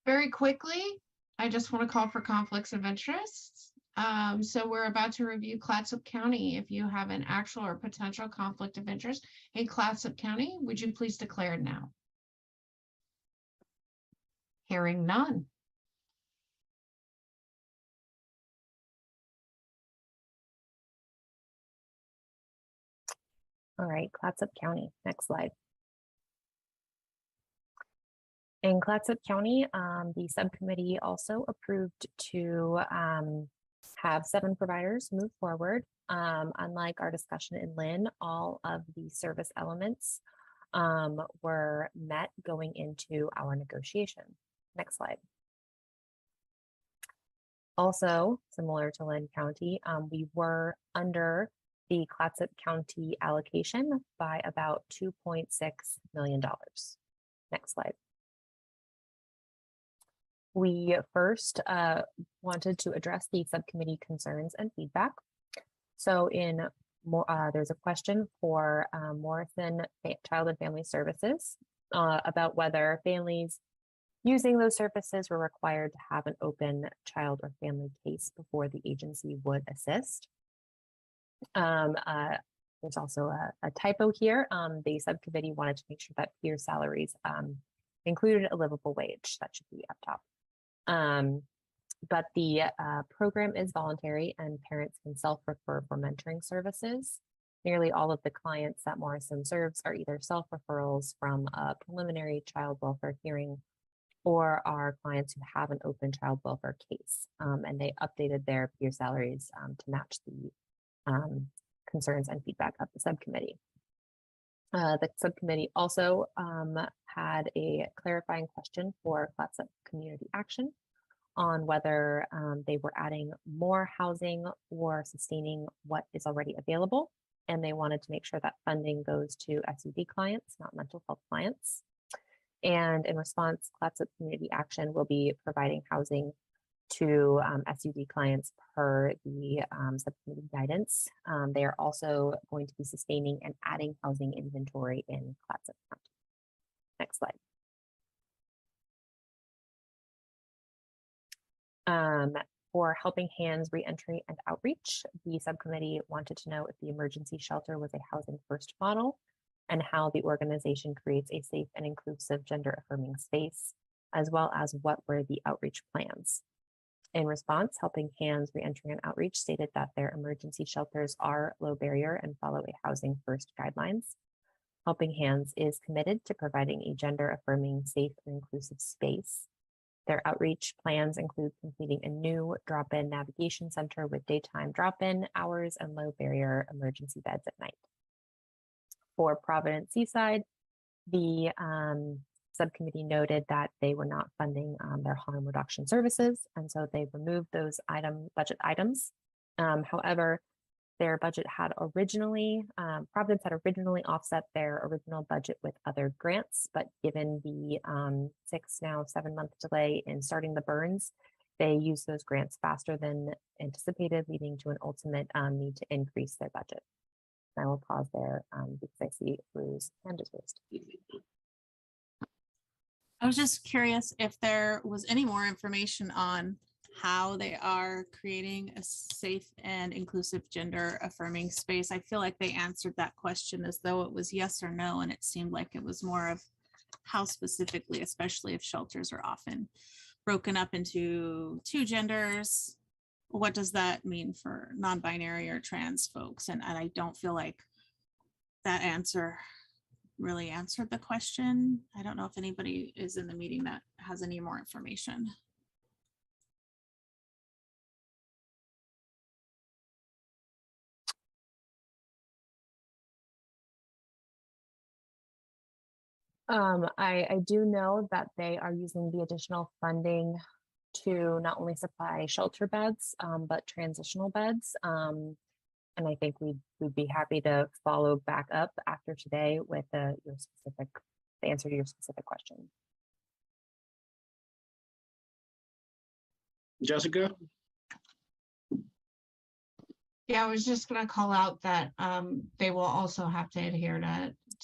Very quickly, I just want to call for conflicts of interest. So we're about to review Clatsop County. If you have an actual or potential conflict of interest in Clatsop County, would you please declare it now? Hearing none. All right, Clatsop County, next slide. In Clatsop County, the subcommittee also approved to have 7 providers move forward. Unlike our discussion in Lynn, all of the service elements were met going into our negotiation. Next slide. Also, similar to Lynn County, we were under the Clatsop County allocation by about $2.6 million. Next slide. We first wanted to address the subcommittee concerns and feedback. So there's a question for Morrison Child and Family Services about whether families using those services were required to have an open child or family case before the agency would assist. There's also a typo here. The subcommittee wanted to make sure that peer salaries included a livable wage. That should be up top. But the program is voluntary and parents can self-refer for mentoring services. Nearly all of the clients that Morrison serves are either self-referrals from a preliminary child welfare hearing or are clients who have an open child welfare case. And they updated their peer salaries to match the concerns and feedback of the subcommittee. The subcommittee also had a clarifying question for Clatsop Community Action on whether they were adding more housing or sustaining what is already available. And they wanted to make sure that funding goes to SUD clients, not mental health clients. And in response, Clatsop Community Action will be providing housing to SUD clients per the subcommittee guidance. They are also going to be sustaining and adding housing inventory in Clatsop County. Next slide. For Helping Hands Reentry and Outreach, the subcommittee wanted to know if the emergency shelter was a housing first model and how the organization creates a safe and inclusive gender affirming space, as well as what were the outreach plans. In response, Helping Hands Reentry and Outreach stated that their emergency shelters are low barrier and follow a housing first guidelines. Helping Hands is committed to providing a gender affirming, safe and inclusive space. Their outreach plans include completing a new drop-in navigation center with daytime drop-in hours and low barrier emergency beds at night. For Providence Seaside, the subcommittee noted that they were not funding their harm reduction services, and so they removed those budget items. However, their budget had originally, Providence had originally offset their original budget with other grants, but given the 7-month delay in starting the burns, they used those grants faster than anticipated, leading to an ultimate need to increase their budget. I will pause there because I see Rue's hand is raised. I was just curious if there was any more information on how they are creating a safe and inclusive gender affirming space. I feel like they answered that question as though it was yes or no, and it seemed like it was more of how specifically, especially if shelters are often broken up into 2 genders. What does that mean for non-binary or trans folks? And I don't feel like that answer really answered the question. I don't know if anybody is in the meeting that has any more information. I do know that they are using the additional funding to not only supply shelter beds, but transitional beds. And I think we'd be happy to follow back up after today with the answer to your specific question. Jessica? Yeah, I was just going to call out that they will also have to adhere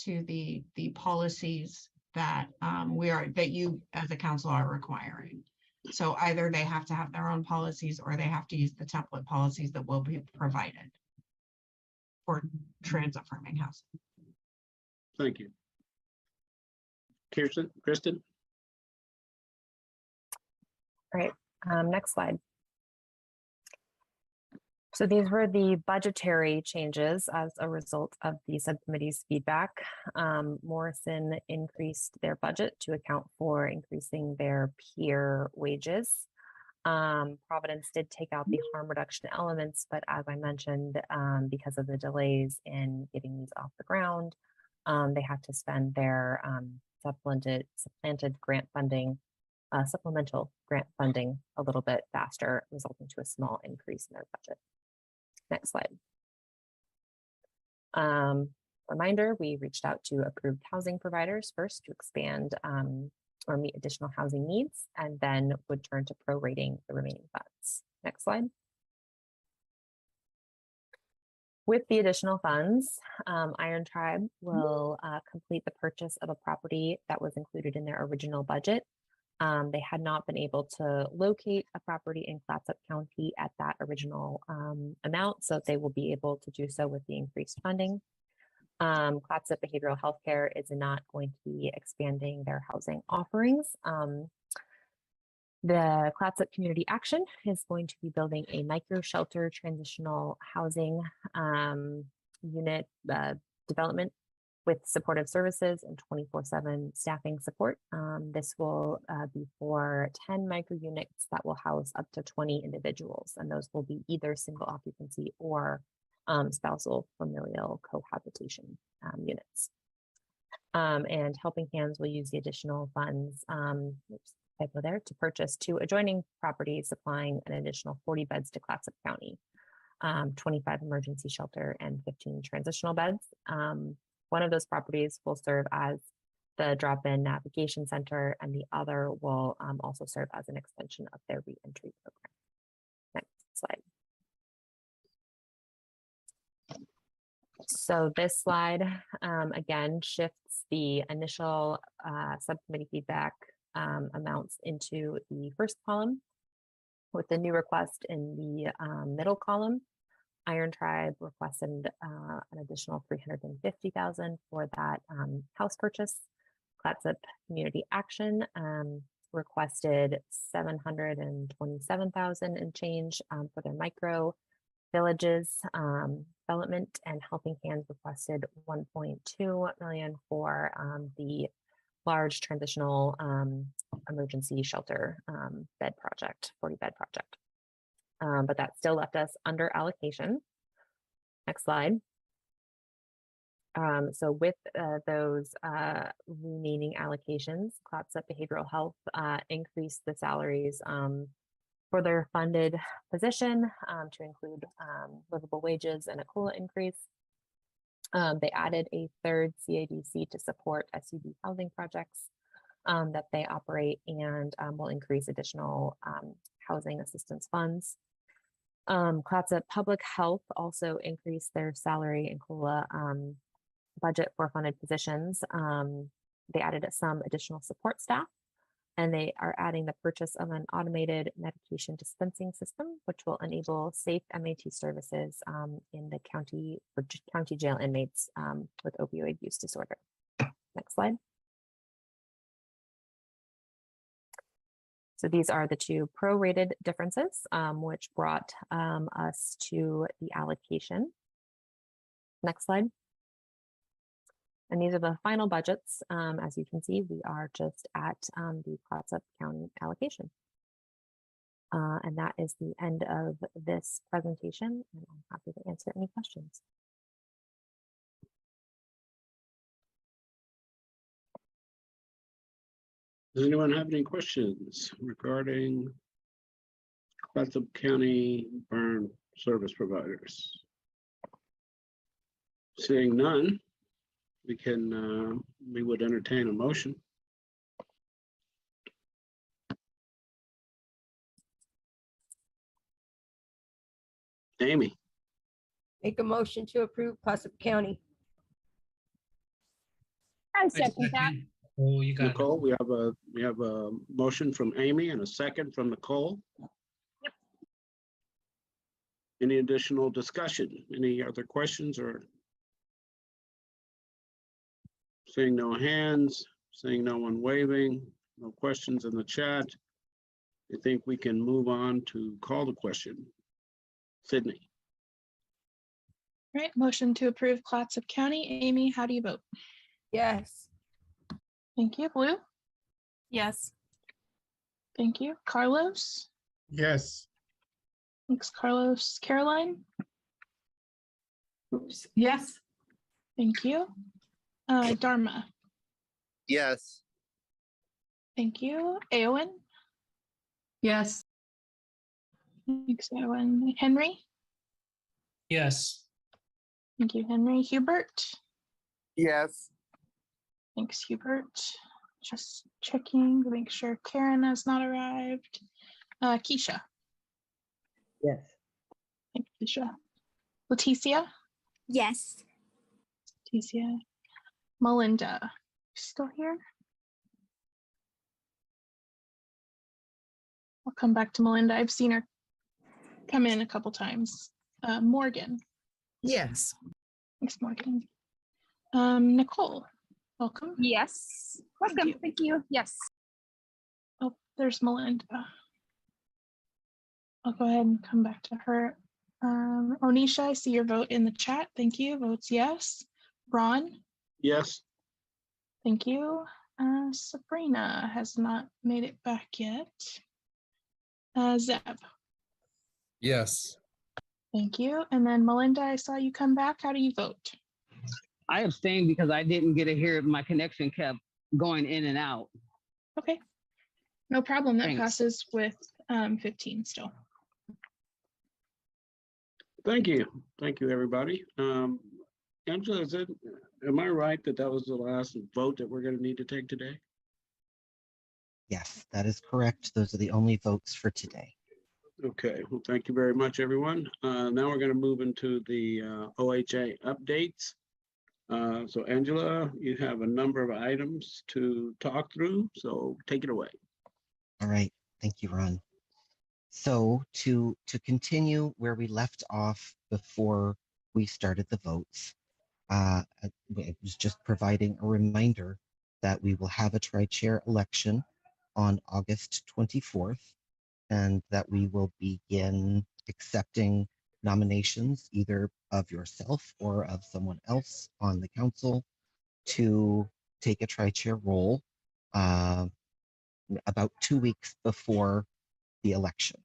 to the policies that that you as a council are requiring. So either they have to have their own policies or they have to use the template policies that will be provided for trans affirming housing. Thank you. Kristen? All right, next slide. So these were the budgetary changes as a result of the subcommittee's feedback. Morrison increased their budget to account for increasing their peer wages. Providence did take out the harm reduction elements, but as I mentioned, because of the delays in getting these off the ground, they had to spend their supplemental grant funding a little bit faster, resulting to a small increase in their budget. Next slide. Reminder, we reached out to approved housing providers first to expand or meet additional housing needs, and then would turn to prorating the remaining funds. Next slide. With the additional funds, Iron Tribe will complete the purchase of a property that was included in their original budget. They had not been able to locate a property in Clatsop County at that original amount, so they will be able to do so with the increased funding. Clatsop Behavioral Healthcare is not going to be expanding their housing offerings. The Clatsop Community Action is going to be building a micro shelter transitional housing unit development with supportive services and 24/7 staffing support. This will be for 10 micro units that will house up to 20 individuals, and those will be either single occupancy or spousal familial cohabitation units. And Helping Hands will use the additional funds there to purchase 2 adjoining properties, supplying an additional 40 beds to Clatsop County, 25 emergency shelter and 15 transitional beds. One of those properties will serve as the drop-in navigation center, and the other will also serve as an extension of their reentry program. Next slide. So this slide, again, shifts the initial subcommittee feedback amounts into the first column, with the new request in the middle column. Iron Tribe requested an additional $350,000 for that house purchase. Clatsop Community Action requested $727,000 and change for their micro villages development, and Helping Hands requested $1.2 million for the large transitional emergency shelter bed project, 40 bed project. But that still left us under allocation. Next slide. So with those remaining allocations, Clatsop Behavioral Health increased the salaries for their funded position to include livable wages and a COLA increase. They added a third CADC to support SUV housing projects that they operate, and will increase additional housing assistance funds. Clatsop Public Health also increased their salary and COLA budget for funded positions. They added some additional support staff, and they are adding the purchase of an automated medication dispensing system, which will enable safe MAT services in the county for county jail inmates with opioid use disorder. Next slide. So these are the 2 prorated differences, which brought us to the allocation. Next slide. And these are the final budgets. As you can see, we are just at the Clatsop County allocation. And that is the end of this presentation, and I'm happy to answer any questions. Does anyone have any questions regarding Clatsop County burn service providers? Seeing none, we would entertain a motion. Amy. Make a motion to approve Clatsop County. I second that. Oh, you got Nicole, we have a motion from Amy and a second from Nicole. Yep. Any additional discussion? Any other questions or? Seeing no hands, seeing no one waving, no questions in the chat. I think we can move on to call the question. Sydney. Right, motion to approve Clatsop County. Amy, how do you vote? Yes. Thank you. Blue? Yes. Thank you. Carlos? Yes. Thanks, Carlos. Caroline? Oops. Yes. Thank you. Dharma? Yes. Thank you. Eowyn? Yes. Thanks, Eowyn. Henry? Yes. Thank you, Henry. Hubert? Yes. Thanks, Hubert. Just checking to make sure Karen has not arrived. Keisha? Yes. Thank you, Keisha. Leticia? Yes. Leticia. Melinda? Still here? I'll come back to Melinda. I've seen her come in a couple times. Morgan? Yes. Thanks, Morgan. Nicole? Welcome. Yes. Welcome. Thank you. Yes. Oh, there's Melinda. I'll go ahead and come back to her. Onisha, I see your vote in the chat. Thank you. Votes yes. Ron? Yes. Thank you. Sabrina has not made it back yet. Zeb? Yes. Thank you. And then Melinda, I saw you come back. How do you vote? I abstained because I didn't get to hear my connection kept going in and out. Okay. No problem. That Thanks. passes with 15 still. Thank you. Thank you, everybody. Angela, am I right that that was the last vote that we're going to need to take today? Yes, that is correct. Those are the only votes for today. Okay, well, thank you very much, everyone. Now we're going to move into the OHA updates. So Angela, you have a number of items to talk through, so take it away. All right. Thank you, Ron. So to continue where we left off before we started the votes, it was just providing a reminder that we will have a tri-chair election on August 24th, and that we will begin accepting nominations either of yourself or of someone else on the council to take a tri-chair role about 2 weeks before the election.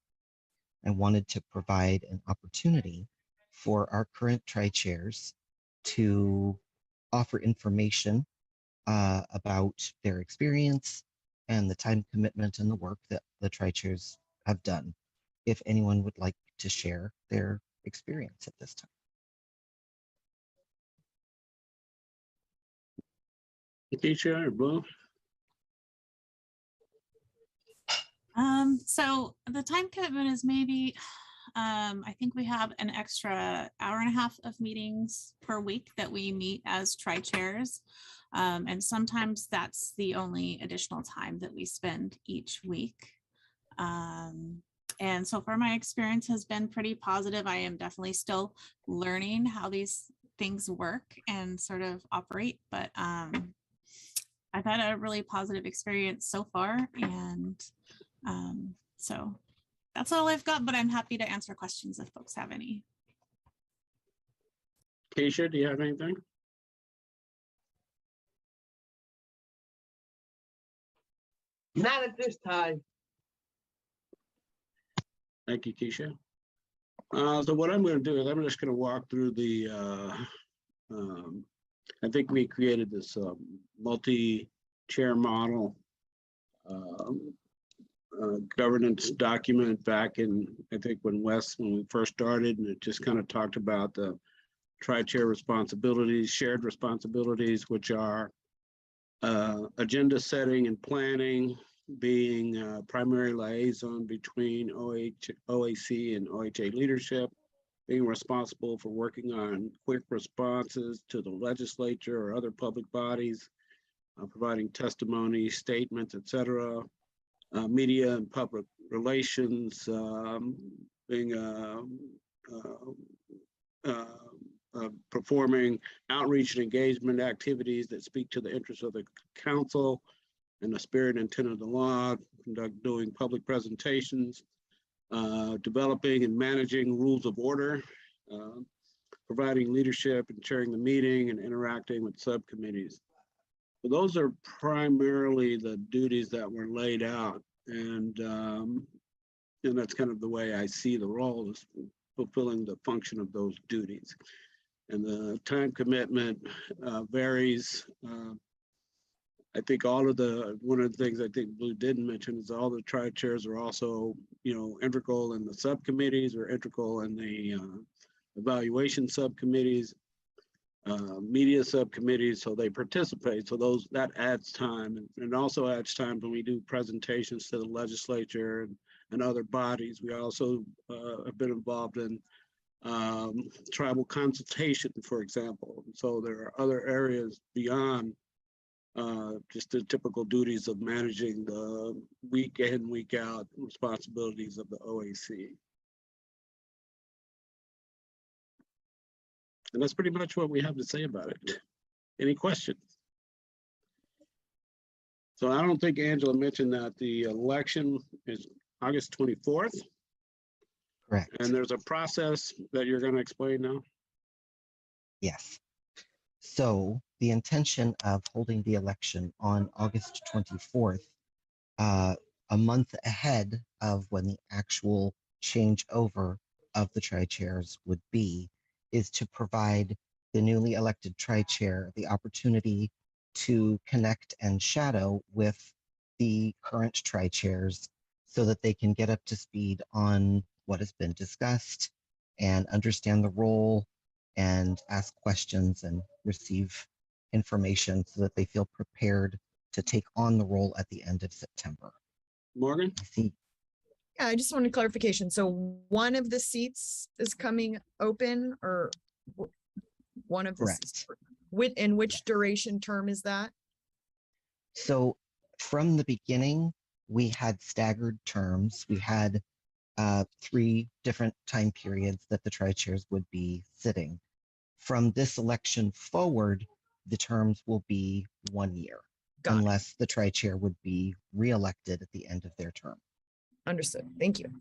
I wanted to provide an opportunity for our current tri-chairs to offer information about their experience and the time commitment and the work that the tri-chairs have done, if anyone would like to share their experience at this time. Keisha or Blue? So the time commitment is maybe, I think we have an extra hour and a half of meetings per week that we meet as tri-chairs. And sometimes that's the only additional time that we spend each week. And so far my experience has been pretty positive. I am definitely still learning how these things work and sort of operate, but I've had a really positive experience so far. And so that's all I've got, but I'm happy to answer questions if folks have any. Keisha, do you have anything? Not at this time. Thank you, Keisha. So what I'm going to do is I'm just going to walk through the, I think we created this multi-chair model governance document back in, I think when we first started, and it just kind of talked about the tri-chair responsibilities, shared responsibilities, which are agenda setting and planning, being primary liaison between OAC and OHA leadership, being responsible for working on quick responses to the legislature or other public bodies, providing testimony, statements, etc., media and public relations, being performing outreach and engagement activities that speak to the interests of the council and the spirit and intent of the law, doing public presentations, developing and managing rules of order, providing leadership and chairing the meeting and interacting with subcommittees. So those are primarily the duties that were laid out. And that's kind of the way I see the role, is fulfilling the function of those duties. And the time commitment varies. I think one of the things I think Blue didn't mention is all the tri-chairs are also, integral in the subcommittees, or integral in the evaluation subcommittees, media subcommittees, so they participate. So that adds time, and also adds time when we do presentations to the legislature and other bodies. We also have been involved in tribal consultation, for example. So there are other areas beyond just the typical duties of managing the week in, week out responsibilities of the OAC. And that's pretty much what we have to say about it. Any questions? So I don't think Angela mentioned that the election is August 24th. Correct. And there's a process that you're going to explain now? Yes. So the intention of holding the election on August 24th, a month ahead of when the actual changeover of the tri-chairs would be, is to provide the newly elected tri-chair the opportunity to connect and shadow with the current tri-chairs so that they can get up to speed on what has been discussed and understand the role and ask questions and receive information so that they feel prepared to take on the role at the end of September. Morgan? I see. Yeah, I just wanted clarification. So one of the seats is coming open, or one of the seats? In which duration term is that? So from the beginning, we had staggered terms. We had 3 different time periods that the tri-chairs would be sitting. From this election forward, the terms will be 1 year, unless the tri-chair would be reelected at the end of their term. Understood. Thank you.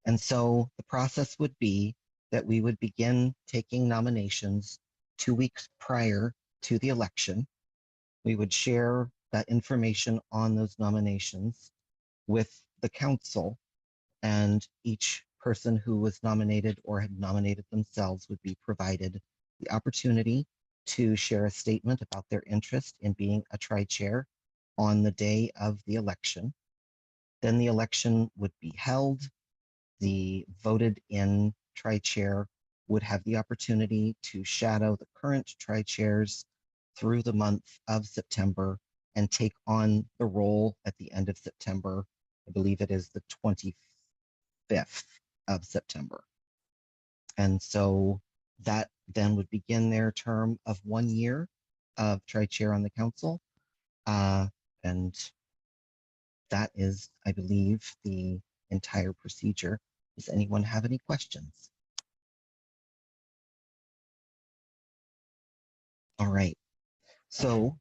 And so the process would be that we would begin taking nominations 2 weeks prior to the election. We would share that information on those nominations with the council, and each person who was nominated or had nominated themselves would be provided the opportunity to share a statement about their interest in being a tri-chair on the day of the election. Then the election would be held. The voted in tri-chair would have the opportunity to shadow the current tri-chairs through the month of September and take on the role at the end of September. I believe it is the 25th of September. And so that then would begin their term of 1 year of tri-chair on the council. And that is, I believe, the entire procedure. Does anyone have any questions? All right. So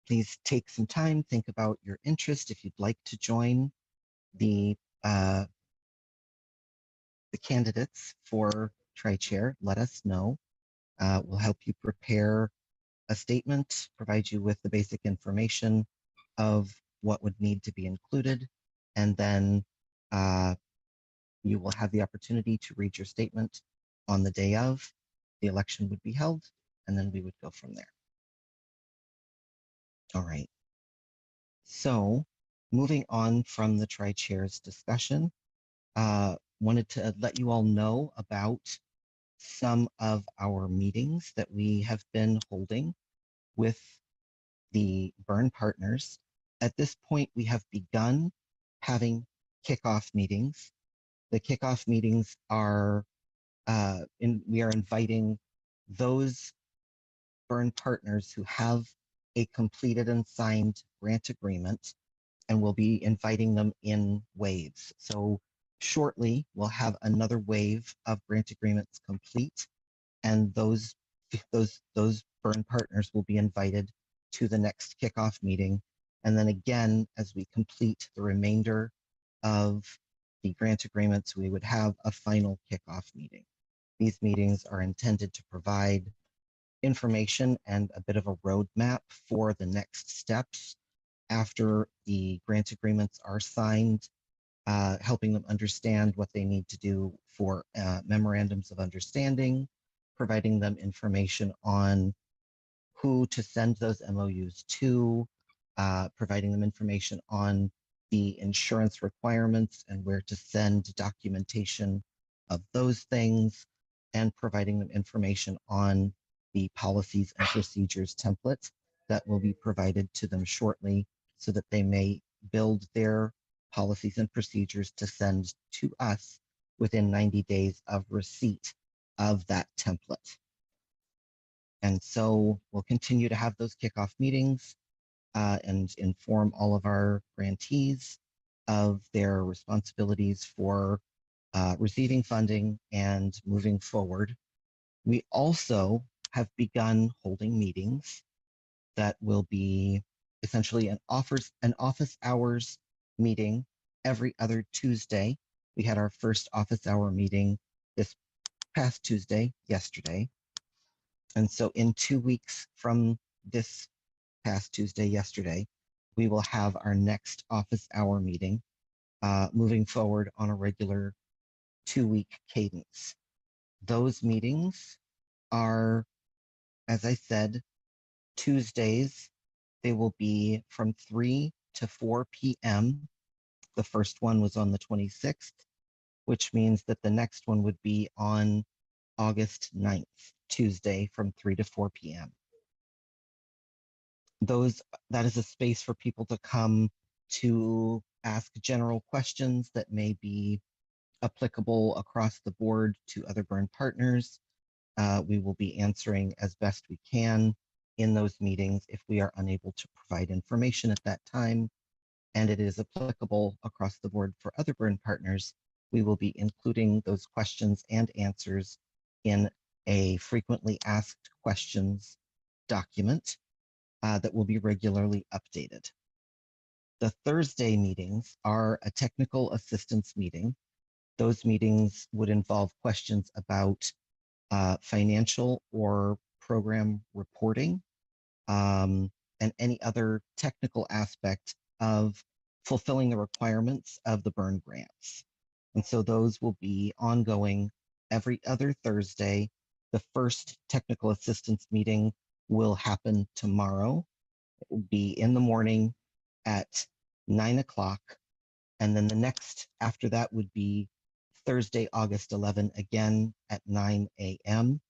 please take some time, think about your interest. If you'd like to join the candidates for tri-chair, let us know. We'll help you prepare a statement, provide you with the basic information of what would need to be included, and then you will have the opportunity to read your statement on the day of. The election would be held, and then we would go from there. All right. So moving on from the tri-chairs discussion, wanted to let you all know about some of our meetings that we have been holding with the Burn partners. At this point, we have begun having kickoff meetings. The kickoff meetings are, we are inviting those Burn partners who have a completed and signed grant agreement, and we'll be inviting them in waves. So shortly, we'll have another wave of grant agreements complete, and those Burn partners will be invited to the next kickoff meeting. And then again, as we complete the remainder of the grant agreements, we would have a final kickoff meeting. These meetings are intended to provide information and a bit of a roadmap for the next steps after the grant agreements are signed, helping them understand what they need to do for memorandums of understanding, providing them information on who to send those MOUs to, providing them information on the insurance requirements and where to send documentation of those things, and providing them information on the policies and procedures templates that will be provided to them shortly so that they may build their policies and procedures to send to us within 90 days of receipt of that template. And so we'll continue to have those kickoff meetings and inform all of our grantees of their responsibilities for receiving funding and moving forward. We also have begun holding meetings that will be essentially an office hours meeting every other Tuesday. We had our first office hour meeting this past Tuesday, yesterday. And so in 2 weeks from this past Tuesday, yesterday, we will have our next office hour meeting, moving forward on a regular 2-week cadence. Those meetings are, as I said, Tuesdays. They will be from 3 to 4 p.m. The first one was on the 26th, which means that the next one would be on August 9th, Tuesday from 3 to 4 p.m. That is a space for people to come to ask general questions that may be applicable across the board to other burn partners. We will be answering as best we can in those meetings. If we are unable to provide information at that time, and it is applicable across the board for other burn partners, we will be including those questions and answers in a frequently asked questions document that will be regularly updated. The Thursday meetings are a technical assistance meeting. Those meetings would involve questions about financial or program reporting, and any other technical aspect of fulfilling the requirements of the burn grants. And so those will be ongoing every other Thursday. The first technical assistance meeting will happen tomorrow. It will be in the morning at 9 o'clock. And then the next after that would be Thursday, August 11, again at 9 a.m.,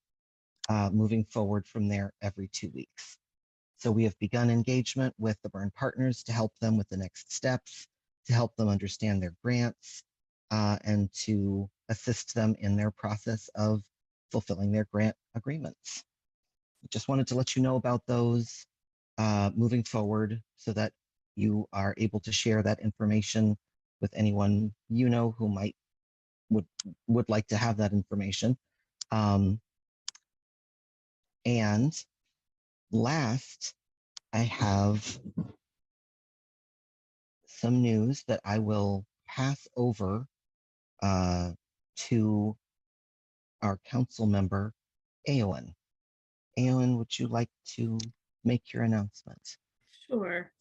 moving forward from there every 2 weeks. So we have begun engagement with the burn partners to help them with the next steps, to help them understand their grants, and to assist them in their process of fulfilling their grant agreements. Just wanted to let you know about those moving forward so that you are able to share that information with anyone you know who would like to have that information. And last, I have some news that I will pass over to our council member, Eowyn. Eowyn, would you like to make your announcement? Sure.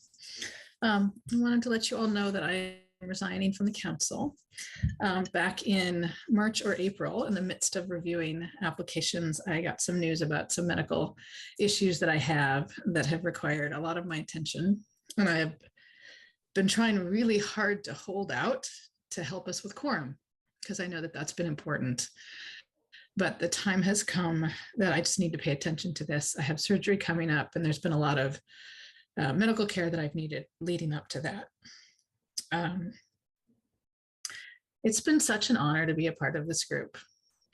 I wanted to let you all know that I am resigning from the council. Back in March or April, in the midst of reviewing applications, I got some news about some medical issues that I have that have required a lot of my attention. And I have been trying really hard to hold out to help us with quorum, because I know that that's been important. But the time has come that I just need to pay attention to this. I have surgery coming up, and there's been a lot of medical care that I've needed leading up to that. It's been such an honor to be a part of this group.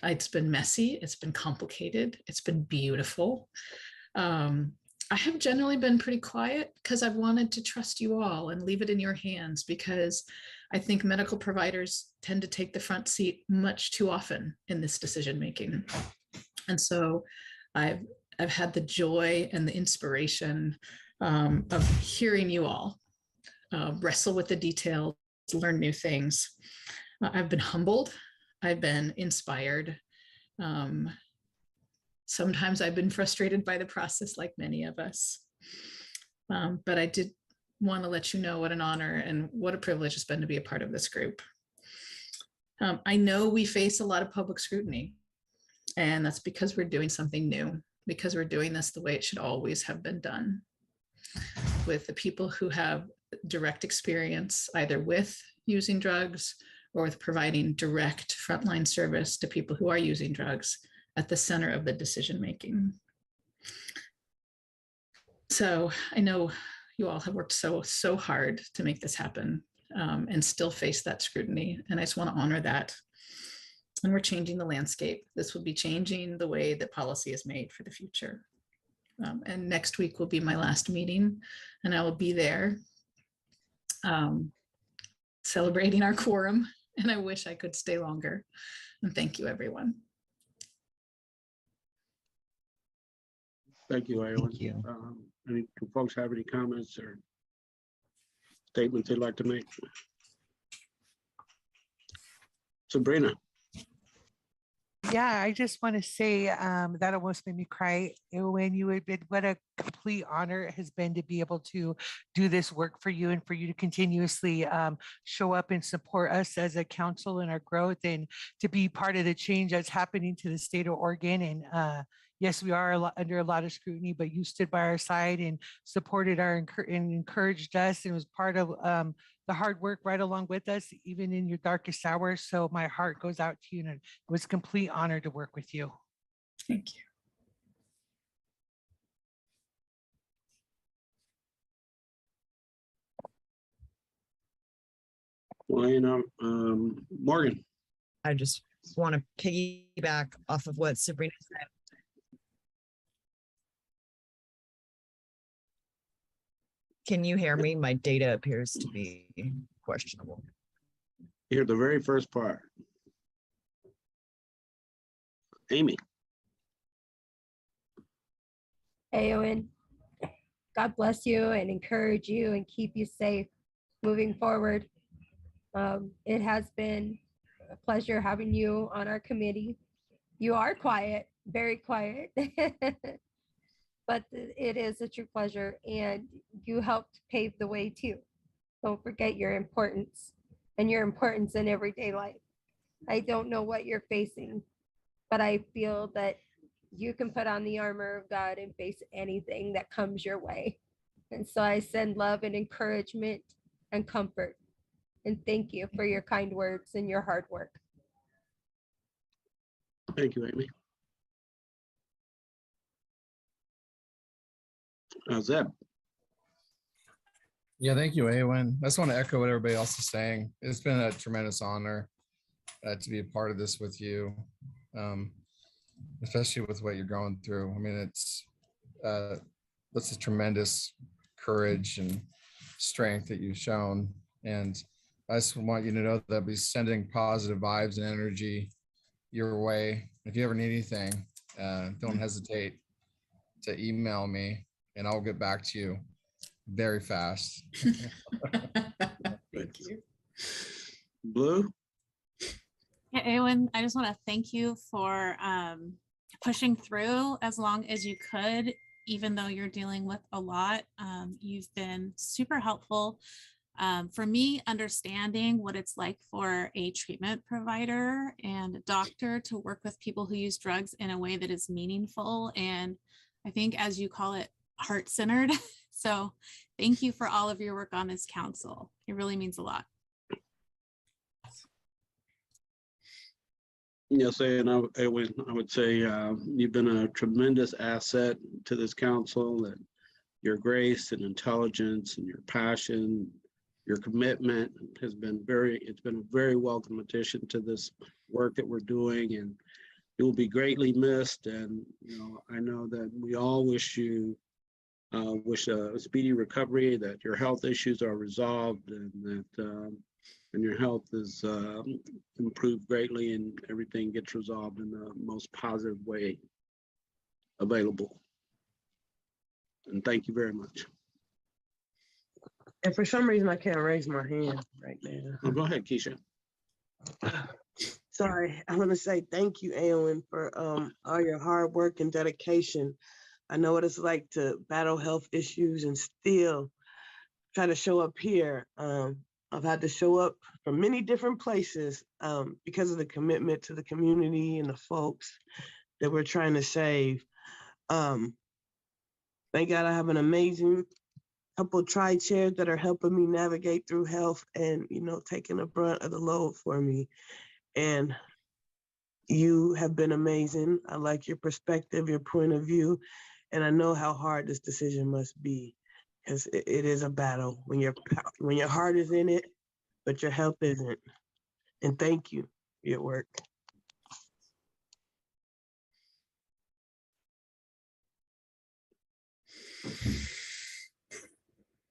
It's been messy, it's been complicated, it's been beautiful. I have generally been pretty quiet because I've wanted to trust you all and leave it in your hands, because I think medical providers tend to take the front seat much too often in this decision making. And so I've had the joy and the inspiration of hearing you all wrestle with the details, learn new things. I've been humbled. I've been inspired. Sometimes I've been frustrated by the process, like many of us. But I did want to let you know what an honor and what a privilege it's been to be a part of this group. I know we face a lot of public scrutiny, and that's because we're doing something new, because we're doing this the way it should always have been done, with the people who have direct experience either with using drugs or with providing direct frontline service to people who are using drugs at the center of the decision making. So I know you all have worked so hard to make this happen, and still face that scrutiny. And I just want to honor that. And we're changing the landscape. This will be changing the way that policy is made for the future. And next week will be my last meeting, and I will be there celebrating our quorum. And I wish I could stay longer. And thank you, everyone. Thank you, Aylin. Thank you. Do folks have any comments or statements they'd like to make? Sabrina. Yeah, I just want to say that almost made me cry when you had been, what a complete honor it has been to be able to do this work for you and for you to continuously show up and support us as a council in our growth and to be part of the change that's happening to the state of Oregon. And yes, we are under a lot of scrutiny, but you stood by our side and supported and encouraged us and was part of the hard work right along with us, even in your darkest hours. So my heart goes out to you, and it was a complete honor to work with you. Thank you. Well, Morgan. I just want to piggyback off of what Sabrina said. Can you hear me? My data appears to be questionable. Hear the very first part. Amy. Aowen, God bless you and encourage you and keep you safe moving forward. It has been a pleasure having you on our committee. You are quiet, very quiet, but it is a true pleasure, and you helped pave the way too. Don't forget your importance and your importance in everyday life. I don't know what you're facing, but I feel that you can put on the armor of God and face anything that comes your way. And so I send love and encouragement and comfort. And thank you for your kind words and your hard work. Thank you, Amy. Zeb. Yeah, thank you, Awen. I just want to echo what everybody else is saying. It's been a tremendous honor to be a part of this with you, especially with what you're going through. I mean, that's a tremendous courage and strength that you've shown. And I just want you to know that I'll be sending positive vibes and energy your way. If you ever need anything, don't hesitate to email me and I'll get back to you very fast. Thank you. Blue. Yeah, Eowyn, I just want to thank you for pushing through as long as you could, even though you're dealing with a lot. You've been super helpful for me, understanding what it's like for a treatment provider and a doctor to work with people who use drugs in a way that is meaningful. And I think, as you call it, heart-centered. So thank you for all of your work on this council. It really means a lot. Yes, and I would say you've been a tremendous asset to this council, and your grace and intelligence and your passion, your commitment has been it's been a very welcome addition to this work that we're doing, and you will be greatly missed. And I know that we all wish you a speedy recovery, that your health issues are resolved, and that and your health is improved greatly, and everything gets resolved in the most positive way available. And thank you very much. And for some reason, I can't raise my hand right now. Oh, go ahead, Keisha. Sorry, I want to say thank you, Aowen, for all your hard work and dedication. I know what it's like to battle health issues and still try to show up here. I've had to show up from many different places because of the commitment to the community and the folks that we're trying to save. Thank God I have an amazing couple of tri-chairs that are helping me navigate through health and, taking the brunt of the load for me. And you have been amazing. I like your perspective, your point of view, and I know how hard this decision must be because it is a battle when your heart is in it, but your health isn't. And thank you for your work.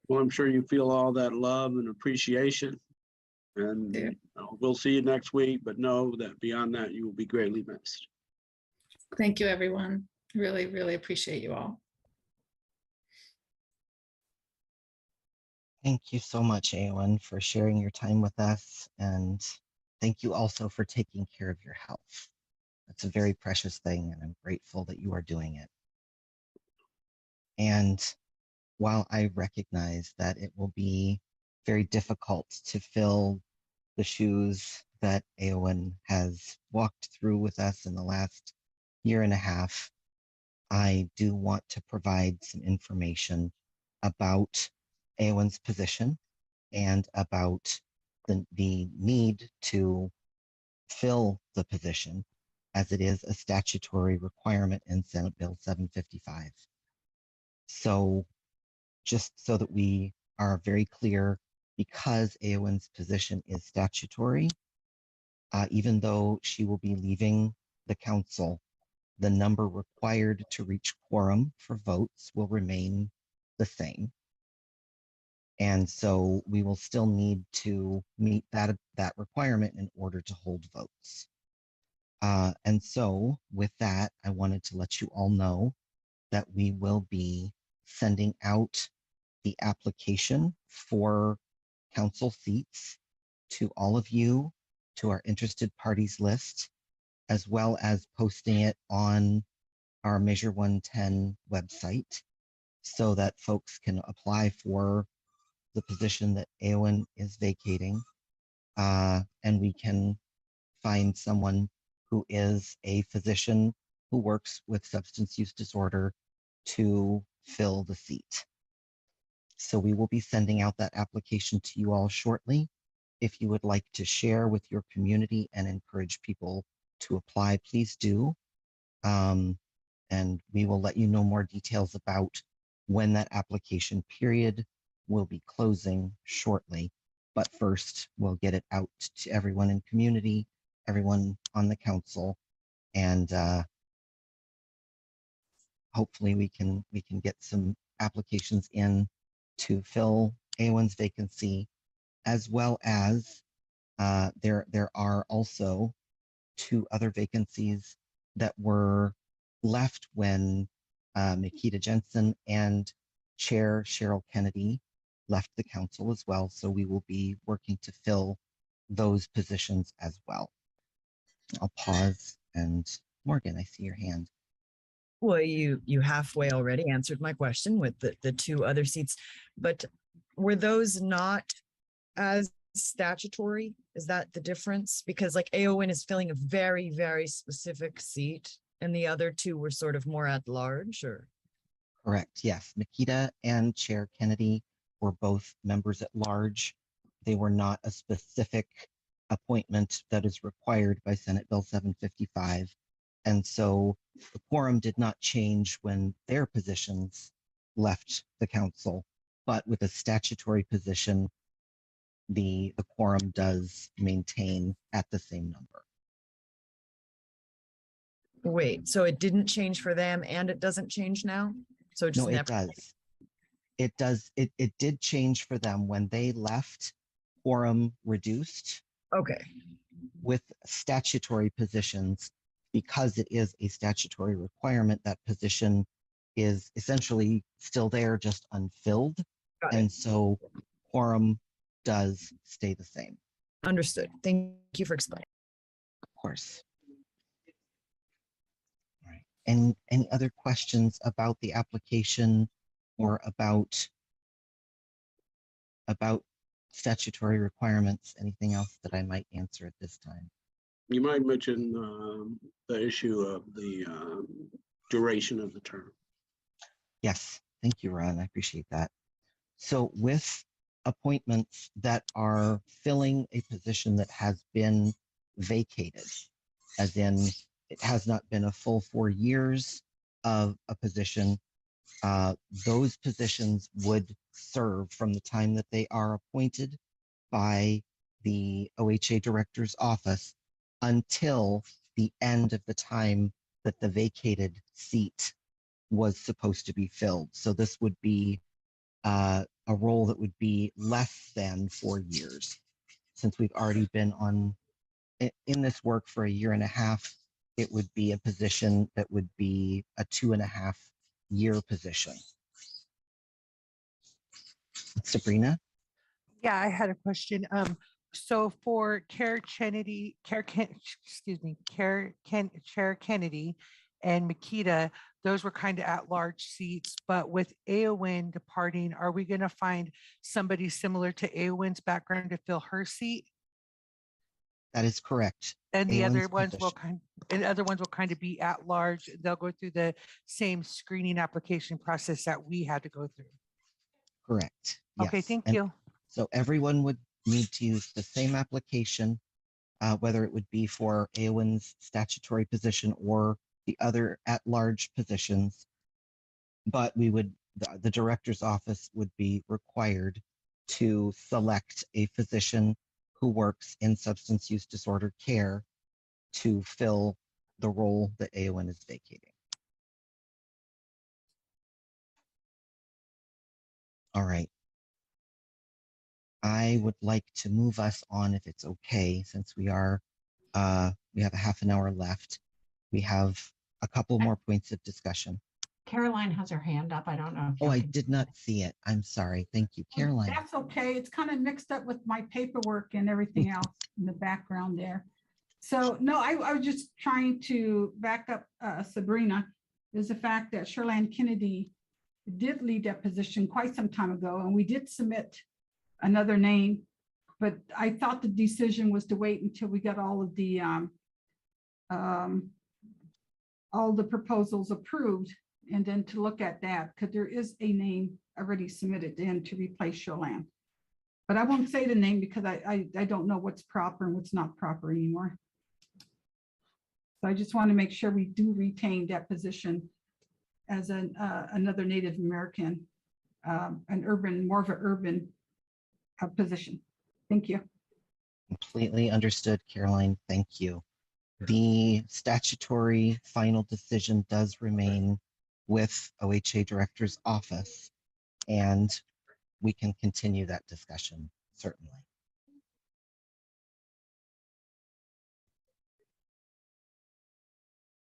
Well, I'm sure you feel all that love and appreciation. And we'll see you next week, but know that beyond that, you will be greatly missed. Thank you, everyone. Really, really appreciate you all. Thank you so much, Aowen, for sharing your time with us. And thank you also for taking care of your health. That's a very precious thing, and I'm grateful that you are doing it. And while I recognize that it will be very difficult to fill the shoes that Aowen has walked through with us in the last year and a half, I do want to provide some information about Aowen's position and about the need to fill the position, as it is a statutory requirement in Senate Bill 755. So just so that we are very clear, because Aowen's position is statutory, even though she will be leaving the council, the number required to reach quorum for votes will remain the same. And so we will still need to meet that requirement in order to hold votes. And so with that, I wanted to let you all know that we will be sending out the application for council seats to all of you, to our interested parties list, as well as posting it on our Measure 110 website so that folks can apply for the position that Aowen is vacating, and we can find someone who is a physician who works with substance use disorder to fill the seat. So we will be sending out that application to you all shortly. If you would like to share with your community and encourage people to apply, please do. And we will let you know more details about when that application period will be closing shortly. But first, we'll get it out to everyone in community, everyone on the council, and hopefully we can get some applications in to fill Aowen's vacancy, as well as there are also 2 other vacancies that were left when Nikita Jensen and Chair Cheryl Kennedy left the council as well. So we will be working to fill those positions as well. I'll pause, and Morgan, I see your hand. Well, you halfway already answered my question with the 2 other seats, but were those not as statutory? Is that the difference? Because like Aowen is filling a very, very specific seat and the other 2 were sort of more at large, or? Correct, yes. Nikita and Chair Kennedy were both members at large. They were not a specific appointment that is required by Senate Bill 755. And so the quorum did not change when their positions left the council, but with a statutory position, the quorum does maintain at the same number. Wait, so it didn't change for them and it doesn't change now? So it just No, never. it does. It does. It did change for them when they left. Quorum reduced. Okay. With statutory positions, because it is a statutory requirement, that position is essentially still there, just unfilled. And so quorum does stay the same. Understood. Thank you for explaining. Of course. All right. And any other questions about the application or about statutory requirements? Anything else that I might answer at this time? You might mention the issue of the duration of the term. Yes, thank you, Ron. I appreciate that. So with appointments that are filling a position that has been vacated, as in it has not been a full 4 years of a position, those positions would serve from the time that they are appointed by the OHA director's office until the end of the time that the vacated seat was supposed to be filled. So this would be a role that would be less than 4 years. Since we've already been in this work for 1.5 years, it would be a position that would be a 2.5 year position. Sabrina? Yeah, I had a question. So for Chair Kennedy and Makita, those were kind of at-large seats, but with Aowen departing, are we going to find somebody similar to Aowen's background to fill her seat? That is correct. And the other Aowen's ones will kind of be at large. They'll go through the same screening application process that we had to go through. Correct. Okay, Yes. thank And you. so everyone would need to use the same application, whether it would be for Aowen's statutory position or the other at-large positions. But the director's office would be required to select a physician who works in substance use disorder care to fill the role that Aowen is vacating. All right. I would like to move us on, if it's okay, since we have a half an hour left. We have a couple more points of discussion. Caroline has her hand up. I don't know. If Oh, I can- did not see it. I'm sorry. Thank you, Caroline. That's okay. It's kind of mixed up with my paperwork and everything else in the background there. So no, I was just trying to back up Sabrina. Is the fact that Sherland Kennedy did leave that position quite some time ago, and we did submit another name, but I thought the decision was to wait until we got all the proposals approved, and then to look at that, because there is a name already submitted in to replace Sherland. But I won't say the name because I don't know what's proper and what's not proper anymore. So I just want to make sure we do retain that position as another Native American, more of an urban position. Thank you. Completely understood, Caroline. Thank you. The statutory final decision does remain with OHA Director's office, and we can continue that discussion, certainly.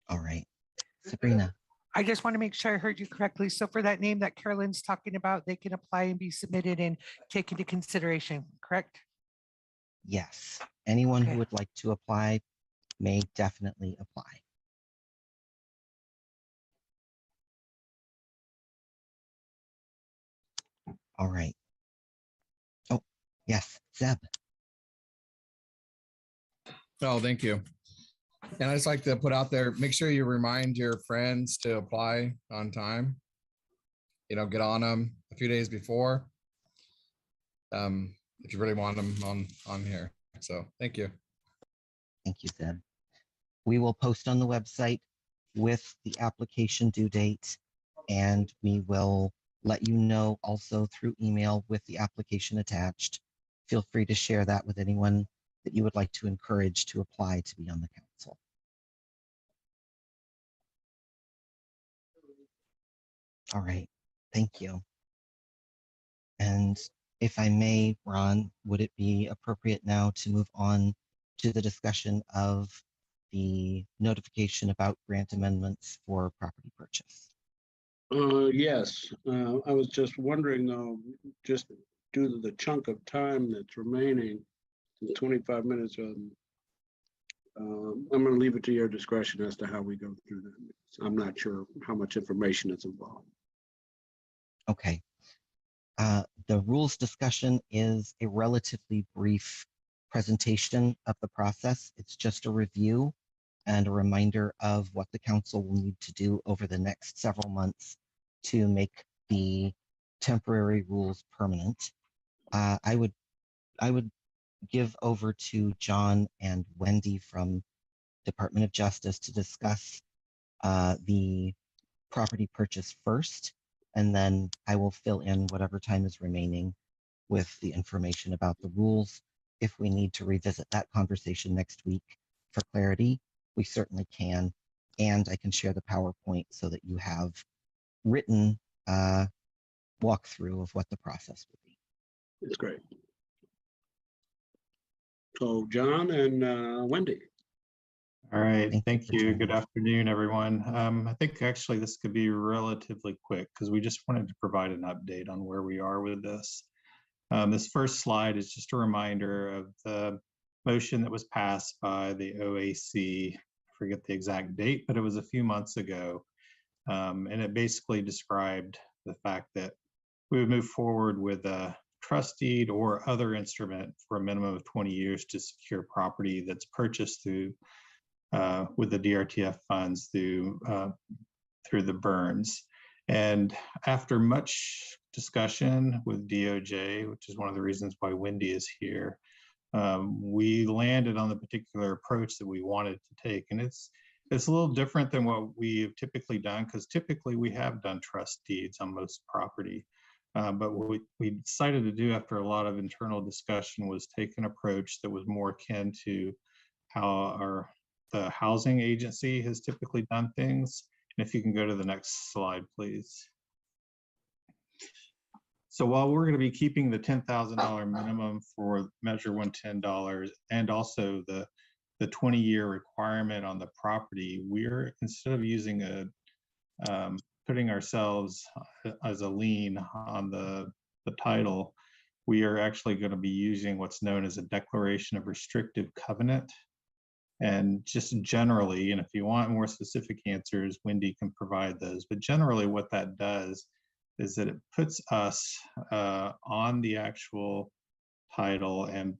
All right, Sabrina. I just want to make sure I heard you correctly. So for that name that Carolyn's talking about, they can apply and be submitted and take into consideration, correct? Yes, anyone Okay. who would like to apply may definitely apply. All right. Oh, yes, Zeb. Oh, thank you. And I just like to put out there, make sure you remind your friends to apply on time. Get on them a few days before. If you really want them on here. So thank you. Thank you, Zeb. We will post on the website with the application due date, and we will let you know also through email with the application attached. Feel free to share that with anyone that you would like to encourage to apply to be on the council. All right, thank you. And if I may, Ron, would it be appropriate now to move on to the discussion of the notification about grant amendments for property purchase? Yes, I was just wondering though, just due to the chunk of time that's remaining, 25 minutes. I'm going to leave it to your discretion as to how we go through that. I'm not sure how much information is involved. Okay. The rules discussion is a relatively brief presentation of the process. It's just a review and a reminder of what the council will need to do over the next several months to make the temporary rules permanent. I would give over to John and Wendy from Department of Justice to discuss the property purchase first, and then I will fill in whatever time is remaining with the information about the rules. If we need to revisit that conversation next week for clarity, we certainly can. And I can share the PowerPoint so that you have written walkthrough of what the process would be. That's great. So John and Wendy. All right, thank for you. joining Good us. afternoon, everyone. I think actually this could be relatively quick because we just wanted to provide an update on where we are with this. This first slide is just a reminder of the motion that was passed by the OAC. I forget the exact date, but it was a few months ago. And it basically described the fact that we would move forward with a trust deed or other instrument for a minimum of 20 years to secure property that's purchased through with the DRTF funds through the burns. And after much discussion with DOJ, which is one of the reasons why Wendy is here, we landed on the particular approach that we wanted to take. And it's a little different than what we've typically done, because typically we have done trust deeds on most property. But what we decided to do after a lot of internal discussion was take an approach that was more akin to how the housing agency has typically done things. And if you can go to the next slide, please. So while we're going to be keeping the $10,000 minimum for Measure 110 and also the 20-year requirement on the property, we're, instead of using putting ourselves as a lien on the title, we are actually going to be using what's known as a declaration of restrictive covenant. And just generally, and if you want more specific answers, Wendy can provide those. But generally what that does is that it puts us on the actual title and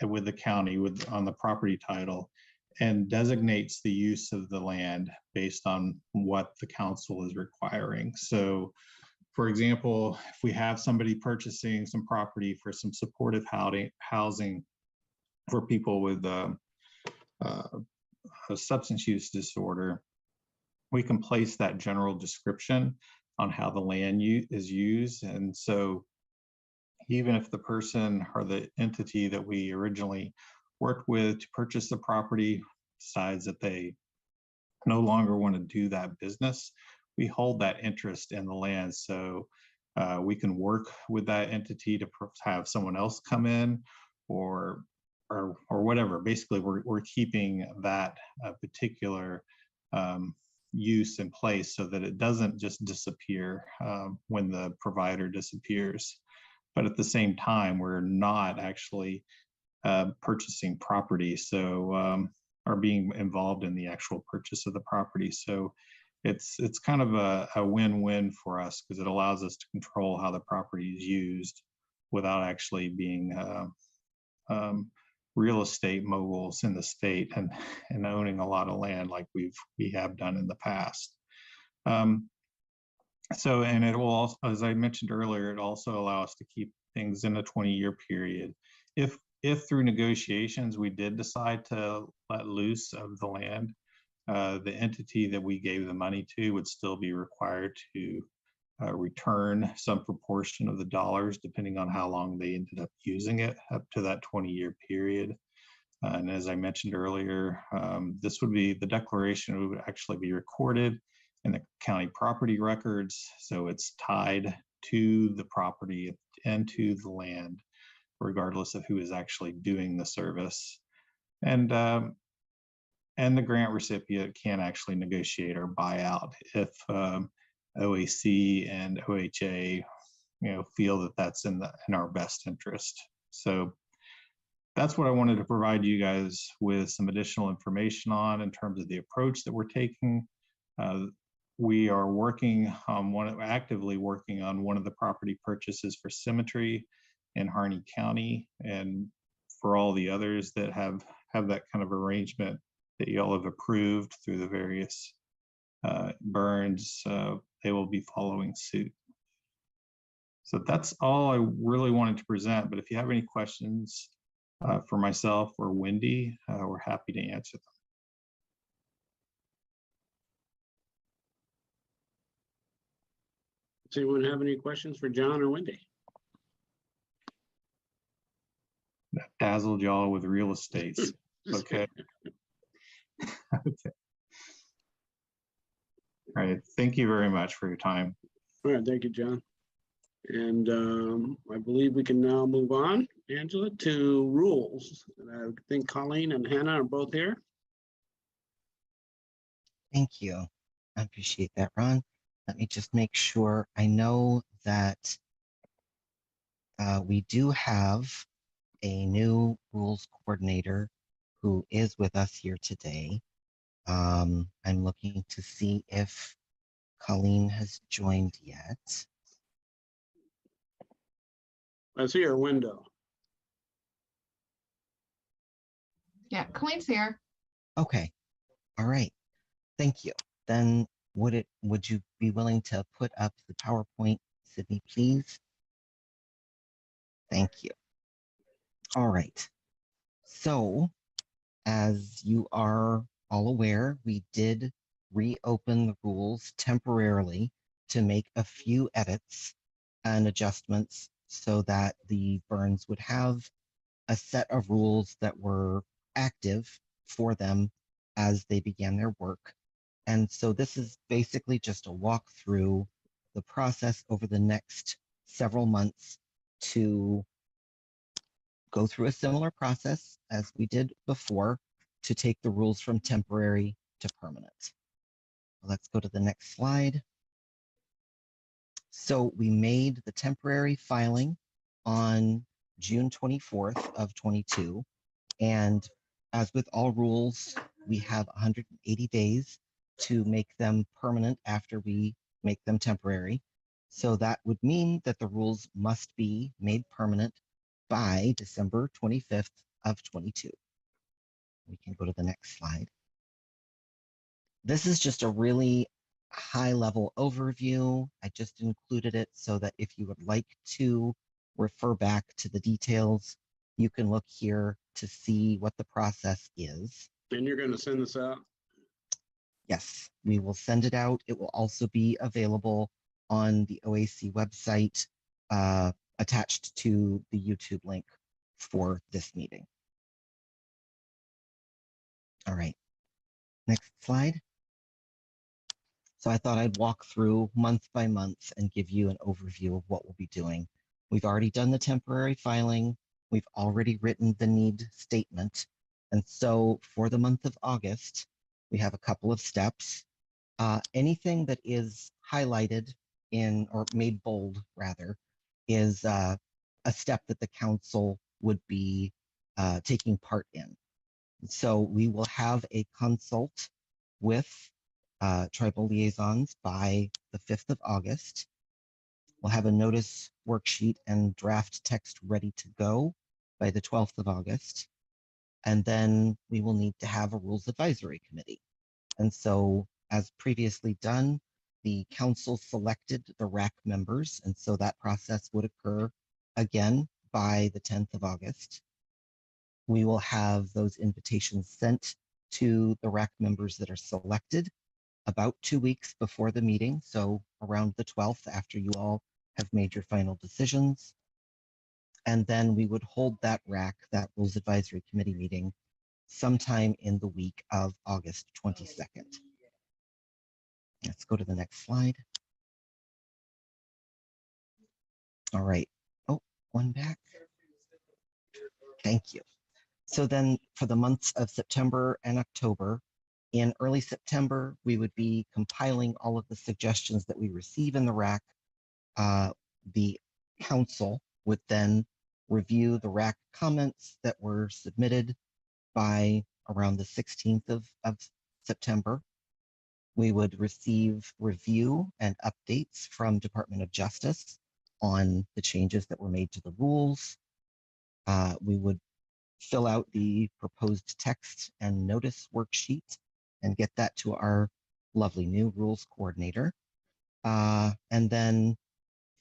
with the county on the property title, and designates the use of the land based on what the council is requiring. So for example, if we have somebody purchasing some property for some supportive housing for people with a substance use disorder, we can place that general description on how the land is used. And so even if the person or the entity that we originally worked with to purchase the property decides that they no longer want to do that business, we hold that interest in the land. So we can work with that entity to have someone else come in or whatever. Basically, we're keeping that particular use in place so that it doesn't just disappear when the provider disappears. But at the same time, we're not actually purchasing property, so are being involved in the actual purchase of the property. So it's kind of a win-win for us, because it allows us to control how the property is used without actually being real estate moguls in the state and owning a lot of land like we have done in the past. So, and it will also, as I mentioned earlier, it also allow us to keep things in a 20-year period. If through negotiations we did decide to let loose of the land, the entity that we gave the money to would still be required to return some proportion of the dollars, depending on how long they ended up using it, up to that 20-year period. And as I mentioned earlier, this would be, the declaration would actually be recorded in the county property records. So it's tied to the property and to the land, regardless of who is actually doing the service. And the grant recipient can actually negotiate or buy out if OAC and OHA, feel that that's in our best interest. So that's what I wanted to provide you guys with some additional information on in terms of the approach that we're taking. We are working on actively working on one of the property purchases for Symmetry in Harney County, and for all the others that have that kind of arrangement that you all have approved through the various burns, they will be following suit. So that's all I really wanted to present, but if you have any questions for myself or Wendy, we're happy to answer them. Does anyone have any questions for John or Wendy? That dazzled y'all with real estates. Okay. Okay. All right. Thank you very much for your time. All right. Thank you, John. And I believe we can now move on, Angela, to rules. And I think Colleen and Hannah are both here. Thank you. I appreciate that, Ron. Let me just make sure. I know that we do have a new rules coordinator who is with us here today. I'm looking to see if Colleen has joined yet. I see her window. Yeah, Colleen's here. Okay. All right. Thank you. Then would you be willing to put up the PowerPoint, Sydney, please? Thank you. All right. So, as you are all aware, we did reopen the rules temporarily to make a few edits and adjustments so that the burns would have a set of rules that were active for them as they began their work. And so this is basically just a walk through the process over the next several months to go through a similar process as we did before to take the rules from temporary to permanent. Let's go to the next slide. So we made the temporary filing on June 24th of 22. And as with all rules, we have 180 days to make them permanent after we make them temporary. So that would mean that the rules must be made permanent by December 25th of 22. We can go to the next slide. This is just a really high-level overview. I just included it so that if you would like to refer back to the details, you can look here to see what the process is. And you're going to send this out? Yes, we will send it out. It will also be available on the OAC website attached to the YouTube link for this meeting. All right, next slide. So I thought I'd walk through month by month and give you an overview of what we'll be doing. We've already done the temporary filing. We've already written the need statement. And so for the month of August, we have a couple of steps. Anything that is highlighted in, or made bold rather, is a step that the council would be taking part in. So we will have a consult with tribal liaisons by the 5th of August. We'll have a notice worksheet and draft text ready to go by the 12th of August. And then we will need to have a rules advisory committee. And so as previously done, the council selected the RAC members. And so that process would occur again by the 10th of August. We will have those invitations sent to the RAC members that are selected about 2 weeks before the meeting. So around the 12th, after you all have made your final decisions. And then we would hold that RAC, that Rules Advisory Committee meeting, sometime in the week of August 22nd. Let's go to the next slide. All right. Oh, one back. Thank you. So then for the months of September and October, in early September, we would be compiling all of the suggestions that we receive in the RAC. The council would then review the RAC comments that were submitted by around the 16th of September. We would receive review and updates from Department of Justice on the changes that were made to the rules. We would fill out the proposed text and notice worksheet and get that to our lovely new rules coordinator. And then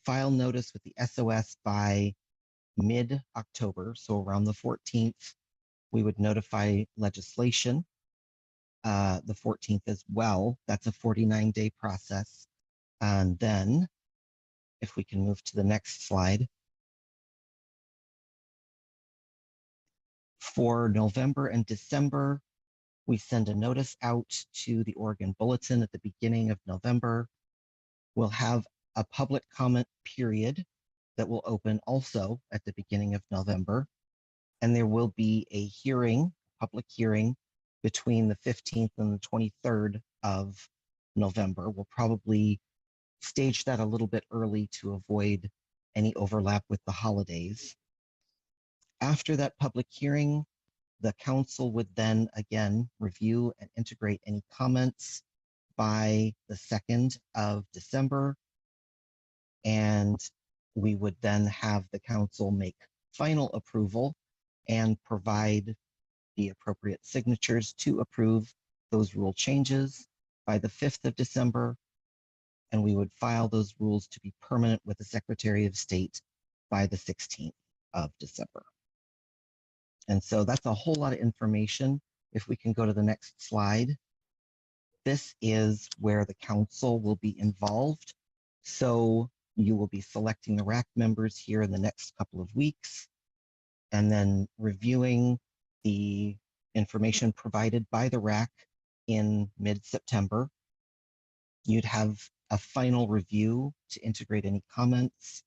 file notice with the SOS by mid-October. So around the 14th, we would notify legislation. The 14th as well. That's a 49-day process. And then if we can move to the next slide. For November and December, we send a notice out to the Oregon Bulletin at the beginning of November. We'll have a public comment period that will open also at the beginning of November. And there will be a hearing, public hearing, between the 15th and the 23rd of November. We'll probably stage that a little bit early to avoid any overlap with the holidays. After that public hearing, the council would then again review and integrate any comments by the 2nd of December. And we would then have the council make final approval and provide the appropriate signatures to approve those rule changes by the 5th of December. And we would file those rules to be permanent with the Secretary of State by the 16th of December. And so that's a whole lot of information. If we can go to the next slide. This is where the council will be involved. So you will be selecting the RAC members here in the next couple of weeks and then reviewing the information provided by the RAC in mid-September. You'd have a final review to integrate any comments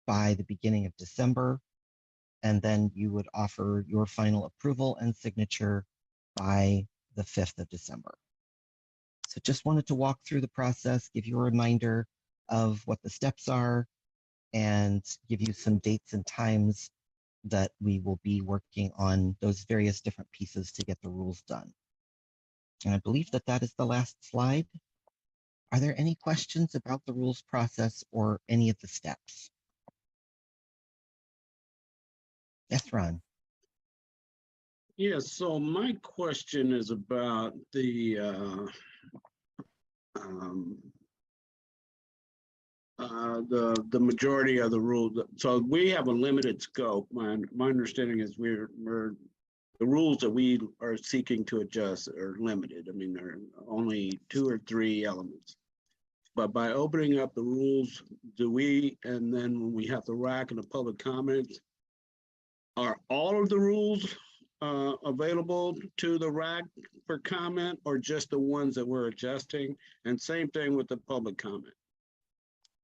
by the beginning of December, and then you would offer your final approval and signature by the 5th of December. So just wanted to walk through the process, give you a reminder of what the steps are, and give you some dates and times that we will be working on those various different pieces to get the rules done. And I believe that that is the last slide. Are there any questions about the rules process or any of the steps? Yes, Ron. Yes, so my question is about the majority of the rules. So we have a limited scope. My understanding is we're the rules that we are seeking to adjust are limited. I mean, there are only 2 or 3 elements. But by opening up the rules, and then when we have the RAC and the public comments, are all of the rules available to the RAC for comment, or just the ones that we're adjusting? And same thing with the public comment.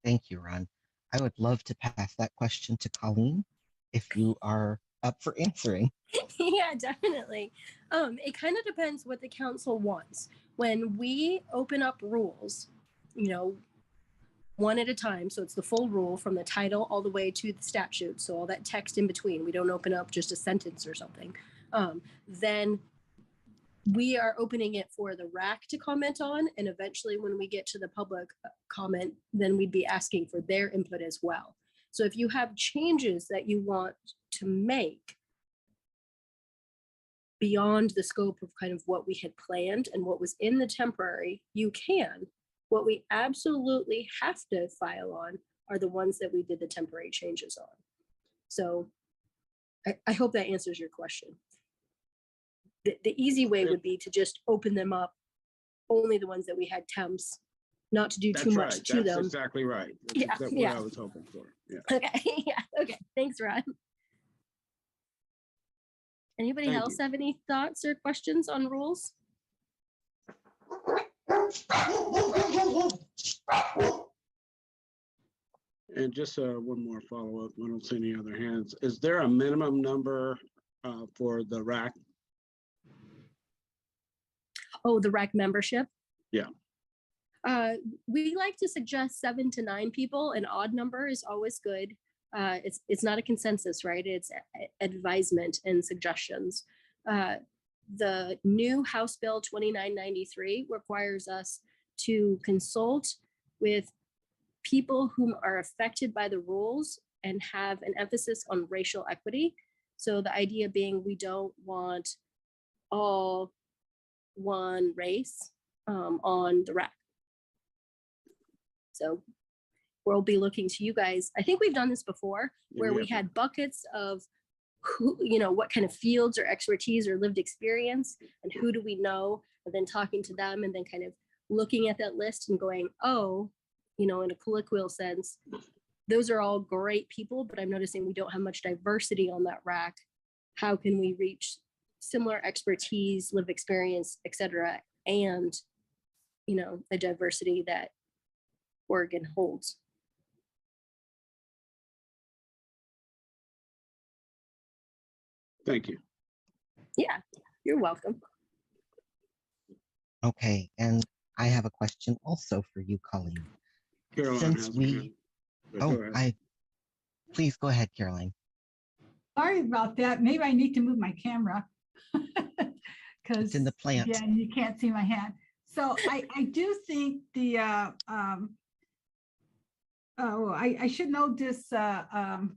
Thank you, Ron. I would love to pass that question to Colleen if you are up for answering. Yeah, definitely. It kind of depends what the council wants. When we open up rules, you know, one at a time, so it's the full rule from the title all the way to the statute, so all that text in between, we don't open up just a sentence or something, then we are opening it for the RAC to comment on, and eventually when we get to the public comment, then we'd be asking for their input as well. So if you have changes that you want to make beyond the scope of kind of what we had planned and what was in the temporary, you can. What we absolutely have to file on are the ones that we did the temporary changes on. So I hope that answers your question. The easy way would be to just open them up, only the ones that we had temps, not to do too much to them. That's exactly right. That's exactly what I was hoping for. Yeah. Okay. Yeah. Okay. Thanks, Ron. Anybody Thank else you. have any thoughts or questions on rules? And just one more follow-up. I don't see any other hands. Is there a minimum number for the RAC? Oh, the RAC membership? Yeah. We like to suggest 7 to 9 people. An odd number is always good. It's not a consensus, right? It's advisement and suggestions. The new House Bill 2993 requires us to consult with people whom are affected by the rules and have an emphasis on racial equity. So the idea being we don't want all one race on the rack. So we'll be looking to you guys. I think we've done this before where we had buckets of who, what kind of fields or expertise or lived experience and who do we know, and then talking to them and then kind of looking at that list and going, oh, in a colloquial sense, those are all great people, but I'm noticing we don't have much diversity on that rack. How can we reach similar expertise, lived experience, et cetera, and, the diversity that Oregon holds? Thank you. Yeah, you're welcome. Okay, and I have a question also for you, Colleen. Caroline Since has we, one. Go ahead. Please go ahead, Caroline. Sorry about that. Maybe I need to move my camera. It's in the plant. Yeah, you can't see my hand. So I do think the I should know this the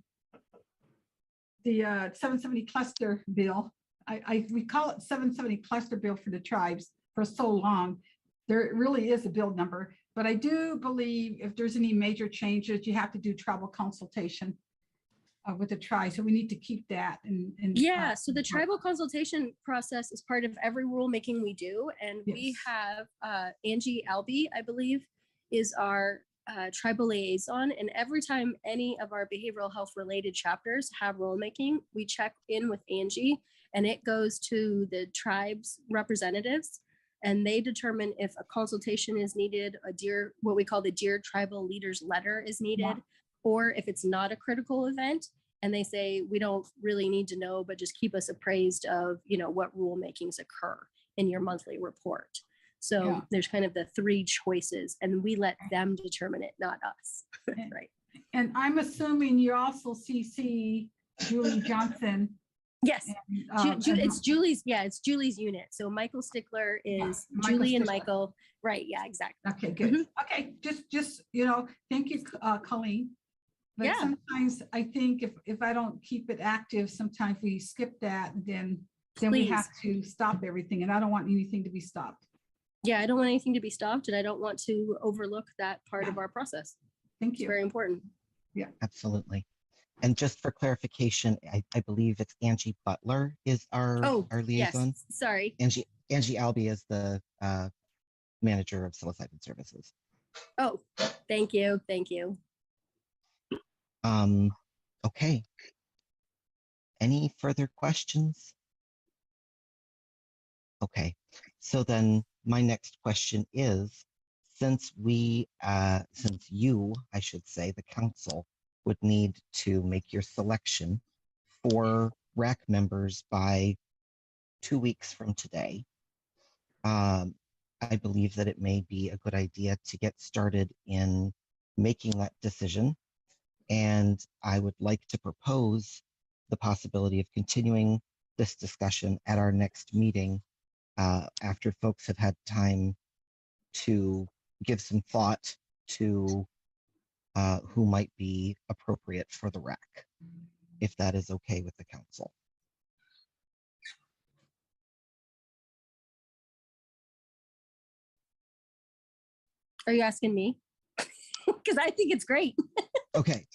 770 cluster bill. We call it 770 cluster bill for the tribes for so long. There really is a bill number, but I do believe if there's any major changes, you have to do tribal consultation with the tribe. So we need to keep that. Yeah, so the tribal consultation process is part of every rulemaking we do. And we have Angie Albee, I believe, is our tribal liaison. And every time any of our behavioral health related chapters have rulemaking, we check in with Angie and it goes to the tribe's representatives and they determine if a consultation is needed, what we call the Dear Tribal Leaders letter is needed, or if it's not a critical event and they say, we don't really need to know, but just keep us appraised of, what rulemakings occur in your monthly report. So there's kind of the three choices and we let them determine it, not us. Right. And I'm assuming you also CC Julie Johnson. Yes, it's Julie's. Yeah, it's Julie's unit. So Michael Stickler is Julie and Michael. Right. Yeah, exactly. Okay, good. Okay, just thank you, Colleen. But sometimes I think if I don't keep it active, sometimes we skip that, then we have to stop everything, and I don't want anything to be stopped. Yeah, I don't want anything to be stopped, and I don't want to overlook that part of our process. Thank you. It's very important. Yeah, absolutely. And just for clarification, I believe it's Angie Butler is our liaison. Yes. Sorry. Angie Albee is the manager of psilocybin services. Oh, thank you. Thank you. Okay. Any further questions? Okay. So then my next question is, since you, I should say, the council would need to make your selection for RAC members by 2 weeks from today. I believe that it may be a good idea to get started in making that decision. And I would like to propose the possibility of continuing this discussion at our next meeting after folks have had time to give some thought to who might be appropriate for the RAC, if that is okay with the council. Are you asking me? Because I think it's great. Okay,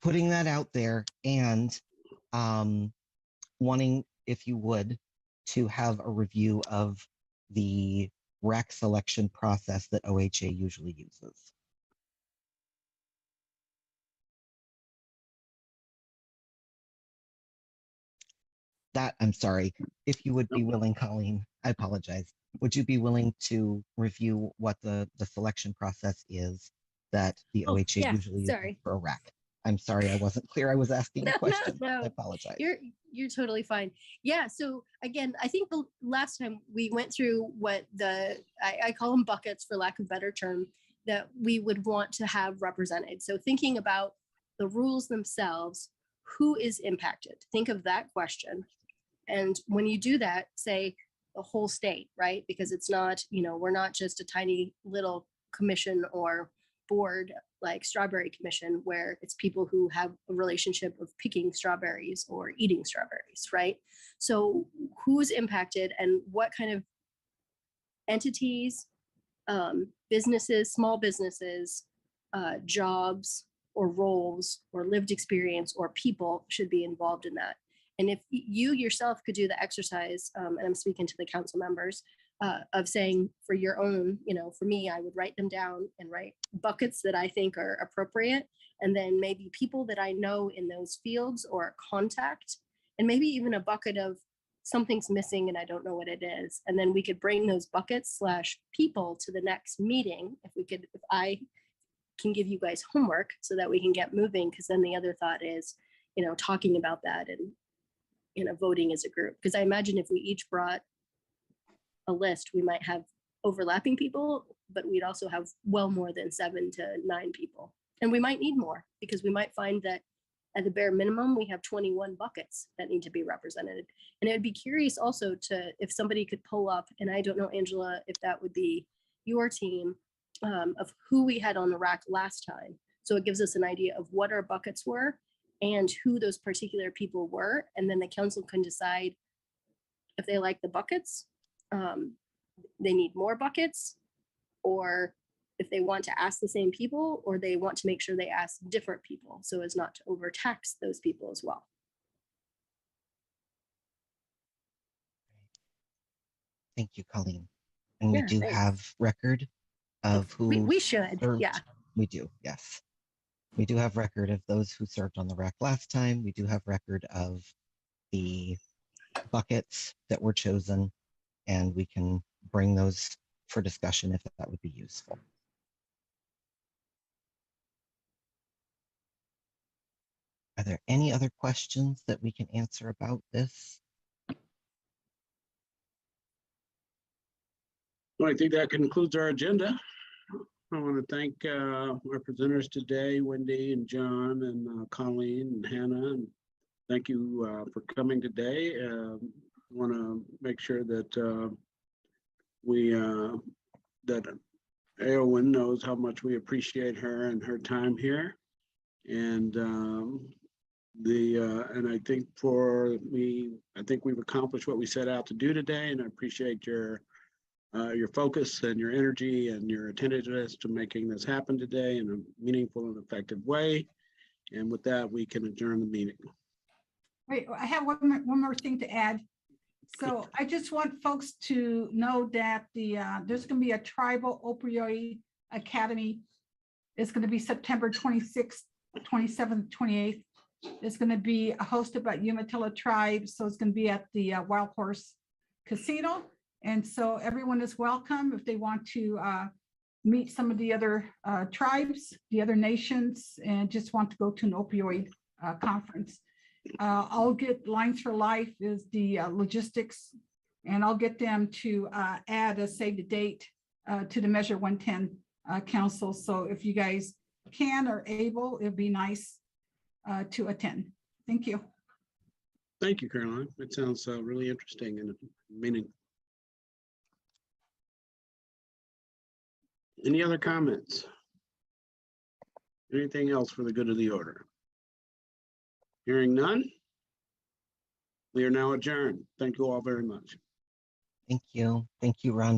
putting that out there and wanting, if you would, to have a review of the RAC selection process that OHA usually uses. That, I'm sorry, if you would be willing, Colleen, I apologize. Would you be willing to review what the selection process is that the OHA usually uses for a RAC? I'm sorry, I wasn't clear. I was asking a question. No. I apologize. You're totally fine. Yeah. So again, I think the last time we went through what I call them buckets for lack of a better term, that we would want to have represented. So thinking about the rules themselves, who is impacted? Think of that question. And when you do that, say the whole state, right? Because it's not, we're not just a tiny little commission or board like Strawberry Commission, where it's people who have a relationship of picking strawberries or eating strawberries, right? So who's impacted and what kind of entities, businesses, small businesses, jobs or roles or lived experience or people should be involved in that. And if you yourself could do the exercise, and I'm speaking to the council members, of saying for your own, for me, I would write them down and write buckets that I think are appropriate. And then maybe people that I know in those fields or contact, and maybe even a bucket of something's missing and I don't know what it is. And then we could bring those buckets / people to the next meeting. If I can give you guys homework so that we can get moving. Because then the other thought is, talking about that and, voting as a group. Because I imagine if we each brought a list, we might have overlapping people, but we'd also have well more than 7 to 9 people. And we might need more because we might find that at the bare minimum, we have 21 buckets that need to be represented. And I'd be curious also if somebody could pull up, and I don't know, Angela, if that would be your team, of who we had on the rack last time. So it gives us an idea of what our buckets were and who those particular people were. And then the council can decide if they like the buckets, they need more buckets, or if they want to ask the same people, or they want to make sure they ask different people so as not to overtax those people as well. Thank you, Colleen. And we Yeah, do thanks. have record of who We should, served. yeah. We do, yes. We do have record of those who served on the rack last time. We do have record of the buckets that were chosen, and we can bring those for discussion if that would be useful. Are there any other questions that we can answer about this? Well, I think that concludes our agenda. I want to thank our presenters today, Wendy and John and Colleen and Hannah. And thank you for coming today. I want to make sure that that Eowyn knows how much we appreciate her and her time here. And and I think I think we've accomplished what we set out to do today, and I appreciate your focus and your energy and your attentiveness to making this happen today in a meaningful and effective way. And with that, we can adjourn the meeting. Wait, I have one more thing to add. So I just want folks to know that there's going to be a tribal opioid academy. It's going to be September 26th, 27th, 28th. It's going to be hosted by Umatilla Tribe. So it's going to be at the Wild Horse Casino. And so everyone is welcome if they want to meet some of the other tribes, the other nations, and just want to go to an opioid conference. I'll get Lines for Life is the logistics, and I'll get them to add a save the date to the Measure 110 Council. So if you guys can or able, it'd be nice to attend. Thank you. Thank you, Caroline. It sounds really interesting and meaningful. Any other comments? Anything else for the good of the order? Hearing none, we are now adjourned. Thank you all very much. Thank you. Thank you, Ron,